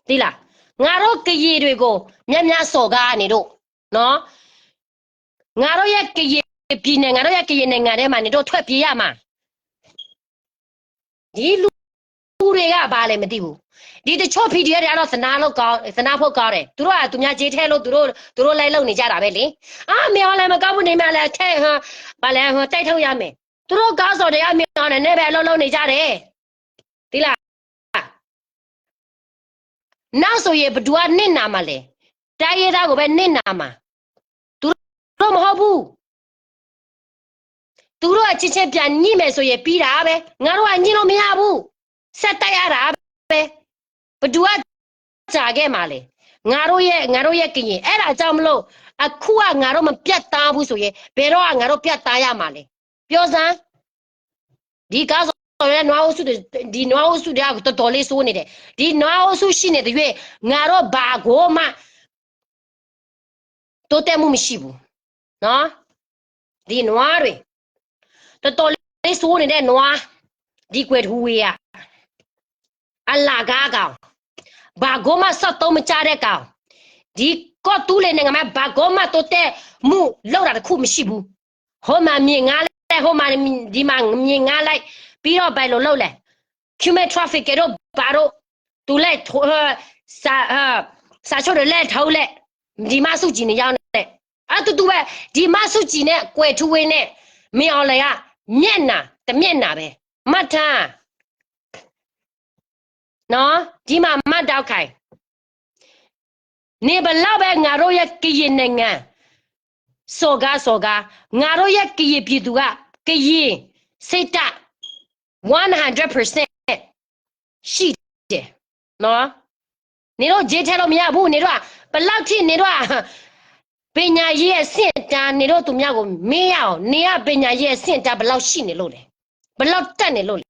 ဒီလားငါတို့ကရေတွေကိုမြတ်စော်ကားနေတို့နော်ငါတို့ရဲ့ကရေ ပြည်နယ်ငါတို့ရဲ့ကရင်နိုင်ငံထဲမှာနေတို့ထွက်ပြေးရမှာဒီလူတွေကဘာလဲမသိဘူးဒီတချို့ PDF တွေကတော့စနာဖို့ကောင်းတယ်သူတို့ကသူများကြေးထဲလို့သူတို့လိုက်လုံနေကြတာပဲလေမြောင်လည်းမကောက်ဘူးနေမှလည်းထဲဘာလဲတိုက်ထုတ်ရမယ်သူတို့ကောက်စော်တွေကမြောင်နဲ့ပဲလုံနေကြတယ်ဒီလားနောက်ဆိုရင်ဘဒူကနစ်နာမှာလေတိုင်းရသားကိုပဲနစ်နာမှာသူတို့မဟုတ်ဘူးသူတို့အချင်းချင်းပြန်ညှိမယ်ဆိုရင်ပြီးတာပဲငါတို့ကညှိလို့မရဘူးဆက်တိုက်ရတာပဲဘဒူကကြာခဲ့မှာလေငါတို့ရဲ့ကရင်အဲ့ဒါကြောင့်မလို့အခုကငါတို့မပြတ်သားဘူးဆိုရင်ဘယ်တော့ကငါတို့ပြတ်သားရမှာလဲပြောစမ်းဒီကားဆိုရဲနွားအုပ်စုဒီနွားအုပ်စုတွေကတော်တော်လေးစိုးနေတယ်ဒီနွားအုပ်စုရှိနေတဲ့ရွေးငါတို့ဘာကိုမှတိုးတက်မှုမရှိဘူးနော်ဒီနွားတွေတော်တော်လေးစိုးနေတဲ့နွားဒီကွယ်ထူဝေးရအလာကားကောင်ဘာကိုမှစောက်တော့မကြတဲ့ကောင်ဒီကော့တူးလေနေငါမဘာကိုမှတိုးတက်မှုလောက်တာတခုမရှိဘူးဟိုမှာမြင်ငါလဲဟိုမှာဒီမှာမြင်ငါလိုက်ပြီးတော့ဘယ်လိုလုပ်လဲ human traffic ကတော့ဘာတော့သူလဲစာချုပ်တွေလဲထောက်လဲဒီမဆုကြည်နေရောက်တဲ့အဲ့တူပဲဒီမဆုကြည်နဲ့ကွယ်ထူဝေးနဲ့မင်းအောင်လေကမျက်နာတမျက်နာပဲမှတ်ထားနော်ဒီမှာမတ်တောက်ခိုင်နေဘလောက်ပဲငါတို့ရဲ့ကရင်နိုင်ငံစော်ကားငါတို့ရဲ့ကရင်ပြည်သူကကရင်စိတ်တ100% ရှိတယ်နော်နေတော့ဂျေထဲလို့မရဘူးနေတော့ဘလောက်ထိနေတော့ပညာရေးရဲ့စင့်တန်းနေတော့သူများကိုမေးရအောင်နေရပညာရေးရဲ့စင့်တန်းဘလောက်ရှိနေလို့လဲဘလောက်တက်နေလို့လဲ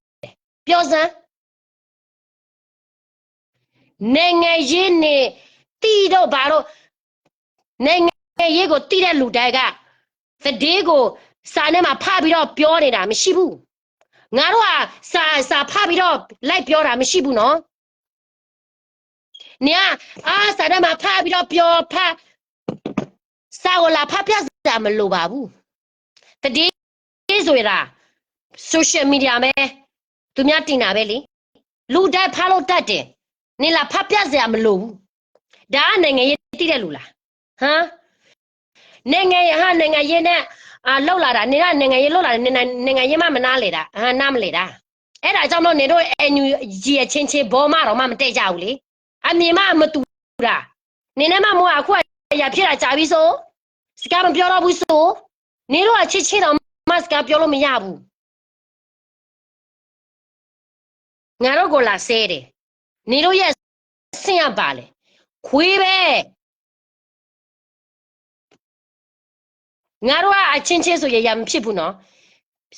ပြောစမ်းနိုင်ငံရေးနေတီးတော့ဘာတော့နိုင်ငံရေးကိုတီးတဲ့လူတိုင်းကသတင်းကိုစာထဲမှာဖပြီးတော့ပြောနေတာမရှိဘူးငါတို့ကစာဖပြီးတော့လိုက်ပြောတာမရှိဘူးနော်နေစာထဲမှာဖပြီးတော့ပြောစာကိုလာဖပြစရာမလိုပါဘူးသတင်းဆိုရတာ social media မှာသူများတင်တာပဲလေလူတိုင်းဖလို့တတ်တယ်နေလာဖပြစရာမလိုဘူးဒါကနိုင်ငံရေးတိတဲ့လူလားဟမ်နိုင်ငံရေးနဲ့လောက်လာတာနေကနိုင်ငံရေးလောက်လာတယ်နိုင်ငံရေးမှမနာလေတာနားမလေတာအဲ့ဒါကြောင့်တော့နေတို့NUGရဲ့ချင်းဘောမတော့မှမတိတ်ကြဘူးလေအမြင်မှမတူတာနေနဲ့မှမို့အခုရဖြစ်တာကြာပြီဆိုစကားမပြောတော့ဘူးဆိုနေတို့ကချစ်တော့မစကားပြောလို့မရဘူးငါတို့ကိုလာဆဲတယ်နေတို့ရဲ့ဆင့်ရပါလေခွေးပဲငါတို့ကအချင်းဆိုရမဖြစ်ဘူးနော်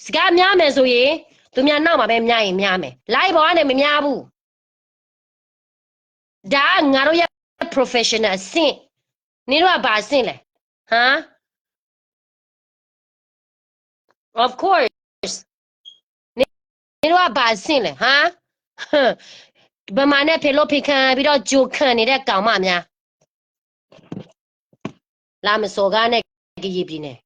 စကားများမယ်ဆိုရင်သူများနောက်မှာပဲများရင်များမယ်လိုက်ပေါ်ကနေမများဘူးဒါငါတို့ရဲ့ professional အဆင့်နေတို့ကဘာအဆင့်လဲဟမ် of course နေတို့ကဘာအဆင့်လဲဟမ်ဗမာနဲ့ဖေလို့ဖေခံပြီးတော့ဂျိုခံနေတဲ့ကောင်မများလာမစော်ကားနဲ့ကရည်ပြည်နယ်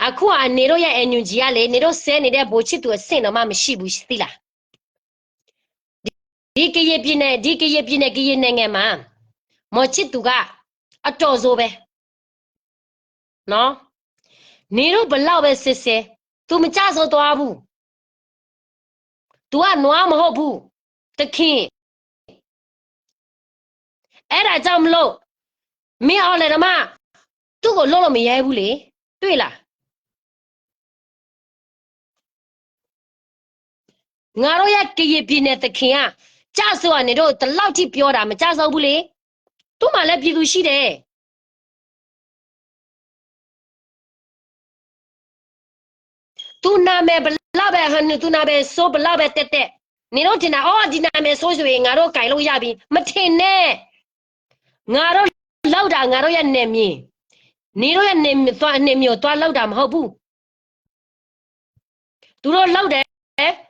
အခုကနေတို့ရဲ့ NUG ကလေနေတို့ဆဲနေတဲ့ဘိုချစ်သူအဆင့်တော့မှမရှိဘူးသိလားဒီကရည်ပြည်နယ်ကရည်နိုင်ငံမှာမော်ချစ်သူကအတော်ဆိုပဲနော်နေတို့ဘလောက်ပဲစစ်စစ် तू မကြဆိုသွားဘူး तू ကနွားမဟုတ်ဘူးတခင်အဲ့ဒါကြောင့်မလို့မင်းအောင်လေဓမ္မသူ့ကိုလုံးလို့မရဲဘူးလေတွေ့လားငါတို့ရဲ့ကရည်ပြည်နယ်တခင်ကကြဆိုကနေတို့တလောက်ထိပြောတာမကြဆိုဘူးလေသူ့မှာလည်းပြည်သူရှိတယ်သူနာမည်ဘလောက်ပဲဟန်သူနာမည်ဆိုဘလောက်ပဲတက်နေတော့တင်တာဒီနာမည်ဆိုရင်ငါတို့ကြိုင်လို့ရပြီမထင်နဲ့ငါတို့လောက်တာငါတို့ရဲ့နေမြင်နေတို့ရဲ့နေမျိုးသွားလောက်တာမဟုတ်ဘူးသူတို့လောက်တယ်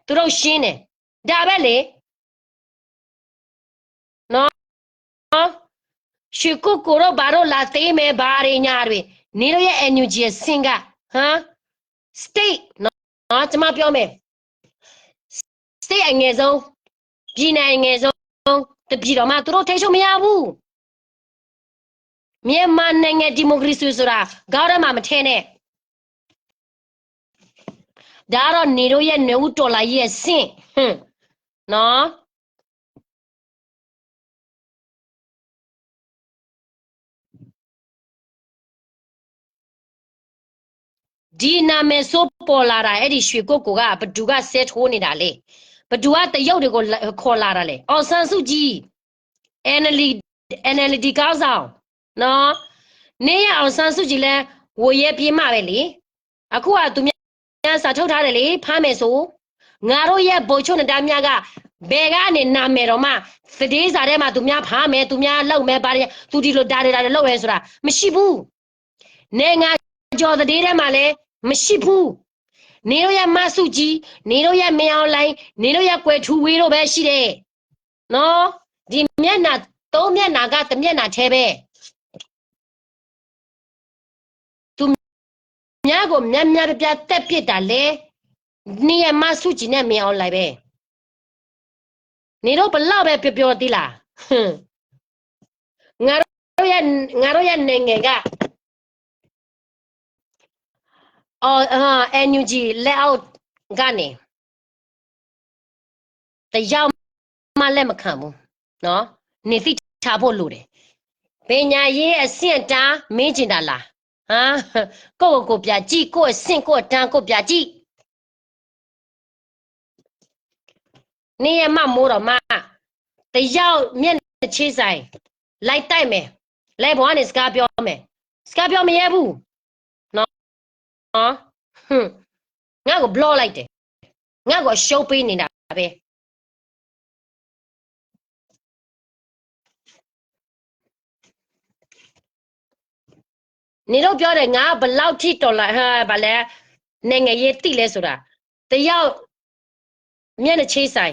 သူတို့ရှင်းတယ်ဒါပဲလေနော်ရှီကိုကိုတော့ဘာလို့လာသေးမဲဘာတွေညာတွေနေတို့ရဲ့ energy စင်ကဟမ် state နော်ကျွန်မပြောမယ် state အငယ်ဆုံးပြည်နယ်အငယ်ဆုံးတပြည်တော်မှာသူတို့ထိချုပ်မရဘူးမြန်မာနိုင်ငံဒီမိုကရေစီဆိုတာခေါင်းထဲမှာမထည့်နဲ့ဒါတော့နေတို့ရဲ့နေဦးတော်လာရဲ့စင်နော်ဒီနာမည်ဆိုပေါ်လာတာအဲ့ဒီရွှေကုတ်ကိုကဘဒူကဆဲထိုးနေတာလေဘဒူကတရုတ်တွေကိုခေါ်လာတာလေအောင်ဆန်းစုကြည် NLD ကောင်းဆောင်နော်နေရအောင်ဆန်းစုကြည်လဲဝရဲပြေးမှပဲလေအခုကသူများစာထုတ်ထားတယ်လေဖမ်းမယ်ဆိုငါတို့ရဲ့ဗိုလ်ချုပ်နတားများကဘယ်ကနေနာမယ်တော့မှသတင်းစာထဲမှာသူများဖမ်းမယ်သူများလောက်မယ်ပါတယ်သူဒီလိုဒါတွေလောက်ရဲဆိုတာမရှိဘူးနေငါကြော်သတင်းထဲမှာလဲမရှိဘူးနေတို့ရဲ့မဆုကြီးနေတို့ရဲ့မင်းအောင်လိုင်းနေတို့ရဲ့ကွယ်ထူဝေးတို့ပဲရှိတယ်နော်ဒီမျက်နှာသုံးမျက်နှာကတစ်မျက်နှာထဲပဲသူများကိုမြတ်မြတ်ပြတက်ပစ်တာလေနေရမဆုကြီးနဲ့မင်းအောင်လိုင်းပဲနေတို့ဘလောက်ပဲပြောသေးလားငါတို့ရဲ့နိုင်ငံကNUG လက်အောက်ကနေတရားမှလက်မခံဘူးနော်နေသိချဖို့လိုတယ်ပညာရေးအဆင့်တန်းမင်းကျင်တာလားကိုပြကြည့်ကိုအဆင့်ကိုတန်းကိုပြကြည့်နေရမမိုးတော့မတရားမျက်နှာချေးဆိုင်လိုက်တိုက်မယ်လဲဘွားနေစကားပြောမယ်စကားပြောမရဘူးနော်ငါ့ကို block လိုက်တယ်ငါ့ကိုရှုပ်ပေးနေတာပဲနေတော့ပြောတယ်ငါဘလောက်ထိတော်လာဗာလဲနိုင်ငံရေးတိလဲဆိုတာတယောက်မျက်နှာချေးဆိုင်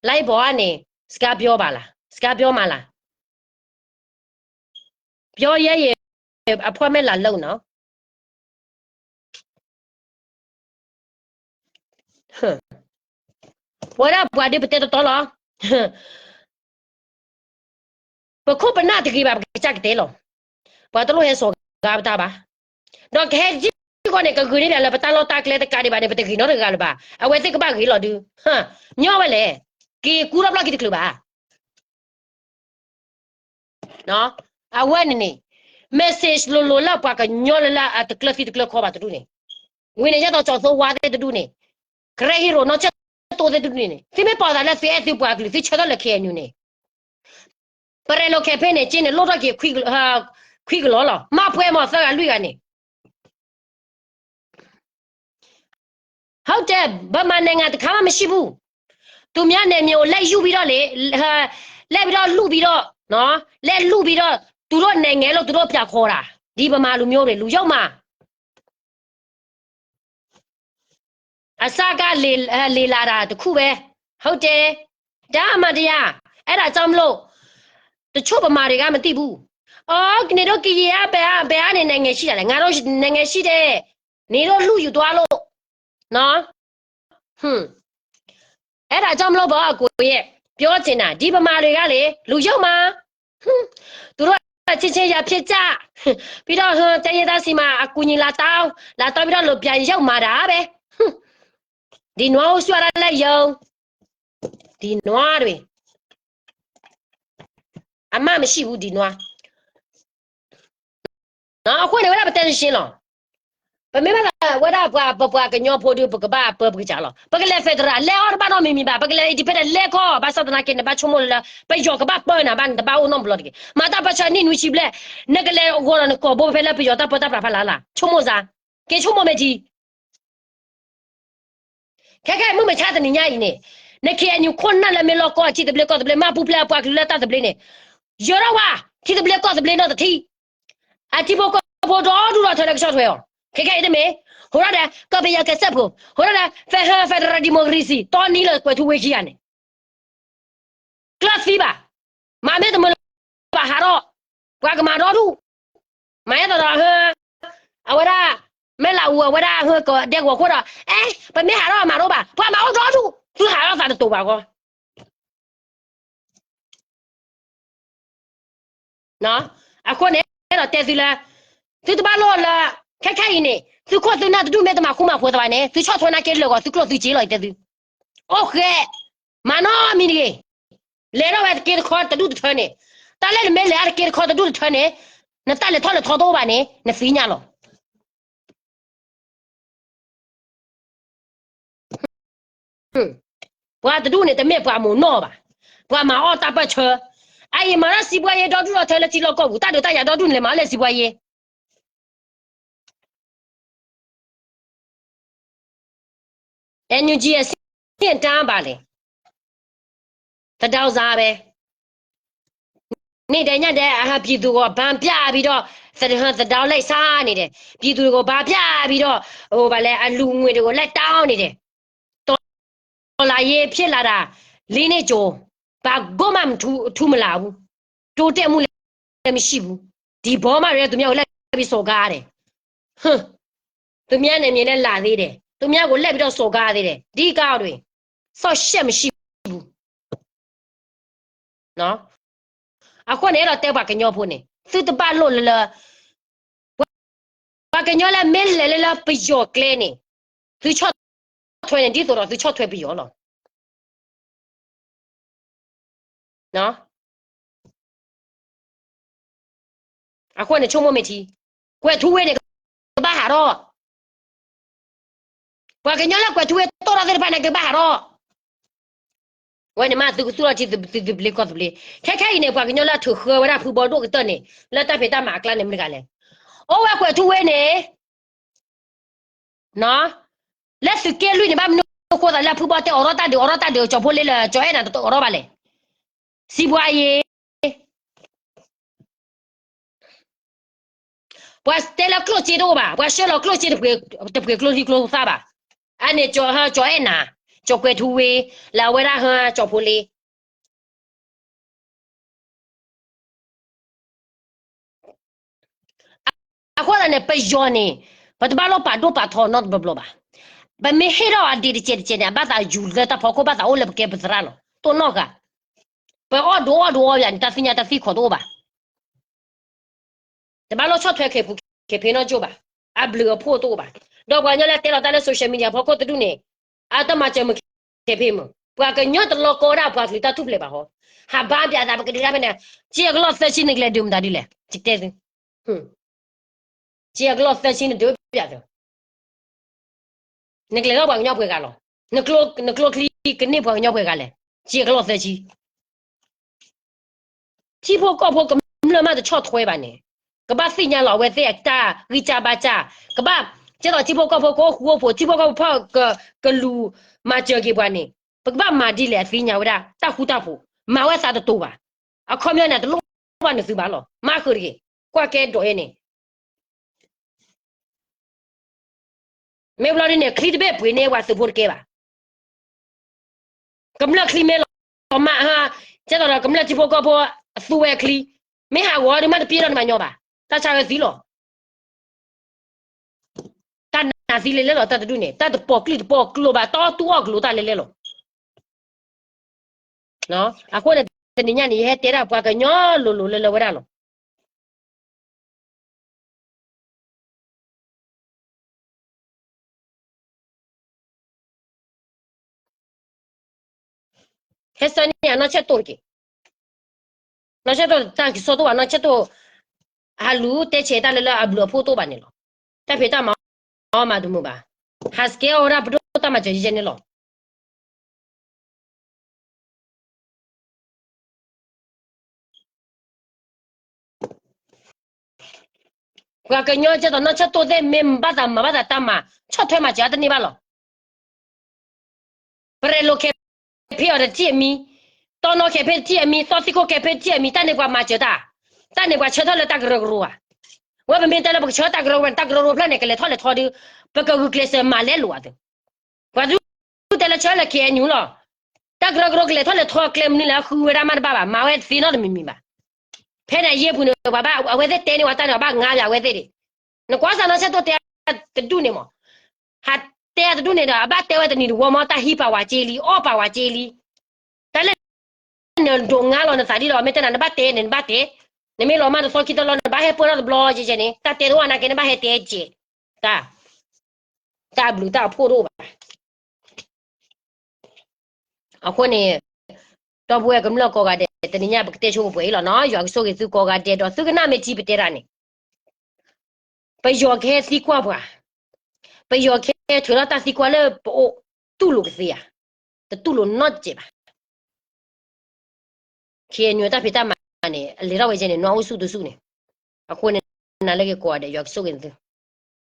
လိုက်ပေါ်ကနေစကားပြောပါလားစကားပြောမှလားပြောရဲအဖွဲမဲ့လာလုံနော်what up ဘာဒီပတက်တော်လားပခုပနာတကြီးပါကြက်တဲလို့ဘာတလို့ဟဲဆိုကားတာပါတော့ခဲကြီးကိုနေကဂူနေတယ်ပတလို့တက်လေတကားဒီပါနေပတကြီးနော်တကားလို့ပါအဝဲတိကပါကြီးလို့ဒူညောပဲလေကီကူရပလကီတကလို့ပါနော်အဝဲနေ message လိုလာပါကညောလာat club fit club ခေါ်ပါတူနေဝင်နေကြတော့ကြော်စိုးဝါတဲ့တူနေဂရေဟီရိုနော်ချက်တိုးတဲ့တူနေဖိမေပေါ်တာလက်ဖေးအတူပွားကလေးဖိချတော့လက်ခဲညူနေပရလိုခဲဖေးနေကျင်းနေလို့တော့ခွီကလောလောမဖွဲမဆက်ကလွိကနေဟုတ်တယ်ဗမာနိုင်ငံတခါမှမရှိဘူးသူများနယ်မျိုးလက်ယူပြီးတော့လေလက်ပြီးတော့လူပြီးတော့နော်လက်လူပြီးတော့သူတို့နိုင်ငံလို့သူတို့ပြခေါ်တာဒီဗမာလူမျိုးတွေလူရောက်မှာအစကလေလာတာတခုပဲဟုတ်တယ်ဒါအမှတရားအဲ့ဒါကြောင့်မလို့တချို့ဗမာတွေကမသိဘူးအော်နေတော့ကြည်ရဘယ်အနေနိုင်ငံရှိတာလဲငါတို့နိုင်ငံရှိတယ်နေတော့လူယူသွားလို့နော်အဲ့ဒါကြောင့်မလို့ပေါ့ကိုရဲ့ပြောချင်တာဒီဗမာတွေကလေလူရောက်မှာသူတို့ချင်းရဖြစ်ကြပြီးတော့တရသားစီမှာအကူညီလာတောင်းပြီးတော့လို့ပြန်ရောက်มาတာပဲဒီနွားကိုဆွရလိုက်ယုံဒီနွားတွေအမမရှိဘူးဒီနွားနော်အခုနေဝရပတက်ရှင်းလောပမေမဝရပွားကညောဖို့ဒီပကဘာပပကြလောပကလေဖက်ဒရလေအော်ဘာနော်မီမီဘာပကလေဒီဖက်လေကောဘာစဒနာကနေဘာချုံမလာပယောကဘာပေါ်နာဘန်တဘာဦးနော်ဘလော့ကေမာတာပချာနီနူရှိဘလေနကလေဂောရနကောဘောဖဲလေပယောတာပတာဖလာလာချုံမစာကေချုံမမေကြီးခဲမှုမချတဲ့ညရင်နေခေအညခွန်းနလမေလောကောချီတဘလေကောတဘလေမပူပလာပွားကလတာတဘလေနေယောရဝါချီတဘလေကောတဘလေနော်တတိအတိဘောကောဘောတော်ဒူရထလက်ရှော့ထွဲခဲတဲ့မေ好了的，个别要给什么？好了的，federal democracy，当你了，国土危机啊呢？class 吧，马没怎么把哈罗，挂个马罗路，买到了呵，啊我啦，没老我啦呵个这个或者，哎，把没哈罗马罗吧，把马罗抓住，是哈罗啥的都吧个，喏，啊可能了，但是呢，这都把罗了，看看伊呢，是靠着那都没得嘛，苦嘛活的吧呢，是超出那给了个，是靠自己了，但是，OK，马诺米的。来了外给考的都是穿的，但来了没来给考的都是穿的，那大了套了套多吧呢？那谁家了？不的都呢，都没不没闹吧？不嘛二大把车，哎呀妈，那西瓜叶到处了，抬了几老高，大头大家到处来嘛来西瓜叶，哎，你姐现长吧嘞？他找啥呗？你在人家还比如个办别比着，这里还是找来啥呢的？比如个办别比着，我把来按路我这个来打你的。လာရေးဖြစ်လာတာလေးနှစ်ကျော်ဘာကောမှမထူမလာဘူးတိုးတက်မှုလည်းမရှိဘူးဒီဘောမရဲသူများကိုလက်ပြီးစော်ကားတယ်ဟွန်းသူများနဲ့မြင်နဲ့လာသေးတယ်သူများကိုလက်ပြီးတော့စော်ကားသေးတယ်ဒီကားတွေဆော့ရှက်မရှိဘူးနော်အခုနဲ့တော့တဲပါကညောဖို့နေသူတပတ်လို့လဘာကညောလဲမင်းလဲလဲပယောကလဲနေသူချော့ထွဲနေဒီတော့သူချော့ထွဲပြီးရောနော်နော်အခုနဲ့ချုံမမတီကွယ်ထူးဝဲနေဘာဟာတော့ဘာကညောလဲကွယ်ထူးဝဲတော့တဲ့ဘာနဲ့ကဘာဟာတော့ဝဲနေမှာသူသူတော့ချစ်သူဘလကောဘလခဲနေဘာကညောလဲထူခွဲဝရဖူဘောတော့ကတော့နေလက်တဖေတာမာကလာနေမကလည်းအိုးဝဲကွယ်ထူးဝဲနေနော်လက်စကဲလွိနေဘာမနိုကိုတာလက်ဖူဘောတဲ့အော်ရတာဒီအော်ရတာဒီချောဖိုလေးလာကျော်ရတာတော့အော်ရပါလေစီပွားရေးpues te lo cloche do ba pues se lo cloche de cloche cloche sa ba ane cho ha cho ena cho kwe thu we la we ra ha cho phole a kwa ne pe yo ni ba ba lo pa do pa tho not ba blo ba ba me he ro a di che ne ba ta ju le ta pho ko ba ta o le ke ba ra lo to no ka ba o do ya ta sinya ta si kho do ba te ba lo cho thwe ke phe no jo ba a blu pho to ba do kwa nya le te lo ta le social media pho ko tu ne a ta ma che mo ke phe mo bwa ke nyo to lo ko da bwa fli ta tu ple ba ho ha ba bya da ba ke di ra ne che ke lo se chi ne le dum da di le chi te che ke lo se chi ne do bya do ne ke lo ba nya pwe ka lo ne klo kli ke ne bwa nya pwe ka le che ke lo se chi pho ko pho ke le ma de cho thwe ba neကဘာစညာလောဝဲတဲ့တာရီချာဘာချာကဘာကျတော့ချိဖို့ကဖို့ကိုဟူဖို့ချိဖို့ကဖို့ကလူမချေကေပွားနေပကဘာမာဒီလေစညာဝဒတခုတဖို့မာဝဲစားတော့ပါအခုမြနဲ့တလို့ဘာနေစပါလောမာခရီကွာကဲတော့နေမေဘလာနေခရီဒဘဲပွေနေဝါစဖို့ကဲပါကမ္လခလီမဲလောမဟာကျတော့ကမ္လချိဖို့ကဖို့အဆူဝဲခလီမေဟာဝါဒီမတပြေတော့မညောပါta cha cái gì lo ta na gì le lo ta tu ne ta tu po klo ba to tu o klo ta le lo no a ko de niña ni he te ra pa que ño lo le wa lo esa niña no che to que no che to ta que so to no che to halu te che ta le la ablo pho to ba ne lo ta phe ta ma du mo ba haske ora bro ta ma je je ne lo qua cái nhớ cho nó cho tôi đây mình bắt đầu ta mà cho thuê mà trả tên đi bao lo pre lo che pio de tie mi to no che pe tie mi to si ko che pe tie mi ta ne qua mà trả ta ne qua cho ta le ta gro gro à 我们没得了不车大个罗plan那个来他来他的不个个是马来路的，我就得了车了开牛了，大个罗来他来他开你了，后来嘛的爸爸马外非那的明明吧，拍那也不能爸爸我在带你我带你爸俺家我在的，那光上那些都带住你嘛，还带着住你的，爸带我的你我嘛带一把瓦这里，二把瓦这里，但是那中俺了那啥的了，没得那把带那把带。你没老妈的说起到了，把还不让的不老姐姐呢，他带的话那给你把还带接，大不大破路吧？啊，可呢，到不会咁了高个的，等人家不带出不会了，那要说个是高个的，到这个那没几不带了呢，不要开西瓜不啊？不要开除了大西瓜了不堵路个是呀，这堵路哪接吧？开牛大皮大嘛呢，里头为啥呢？哪有数都数呢？啊，可能那个高的要说个是。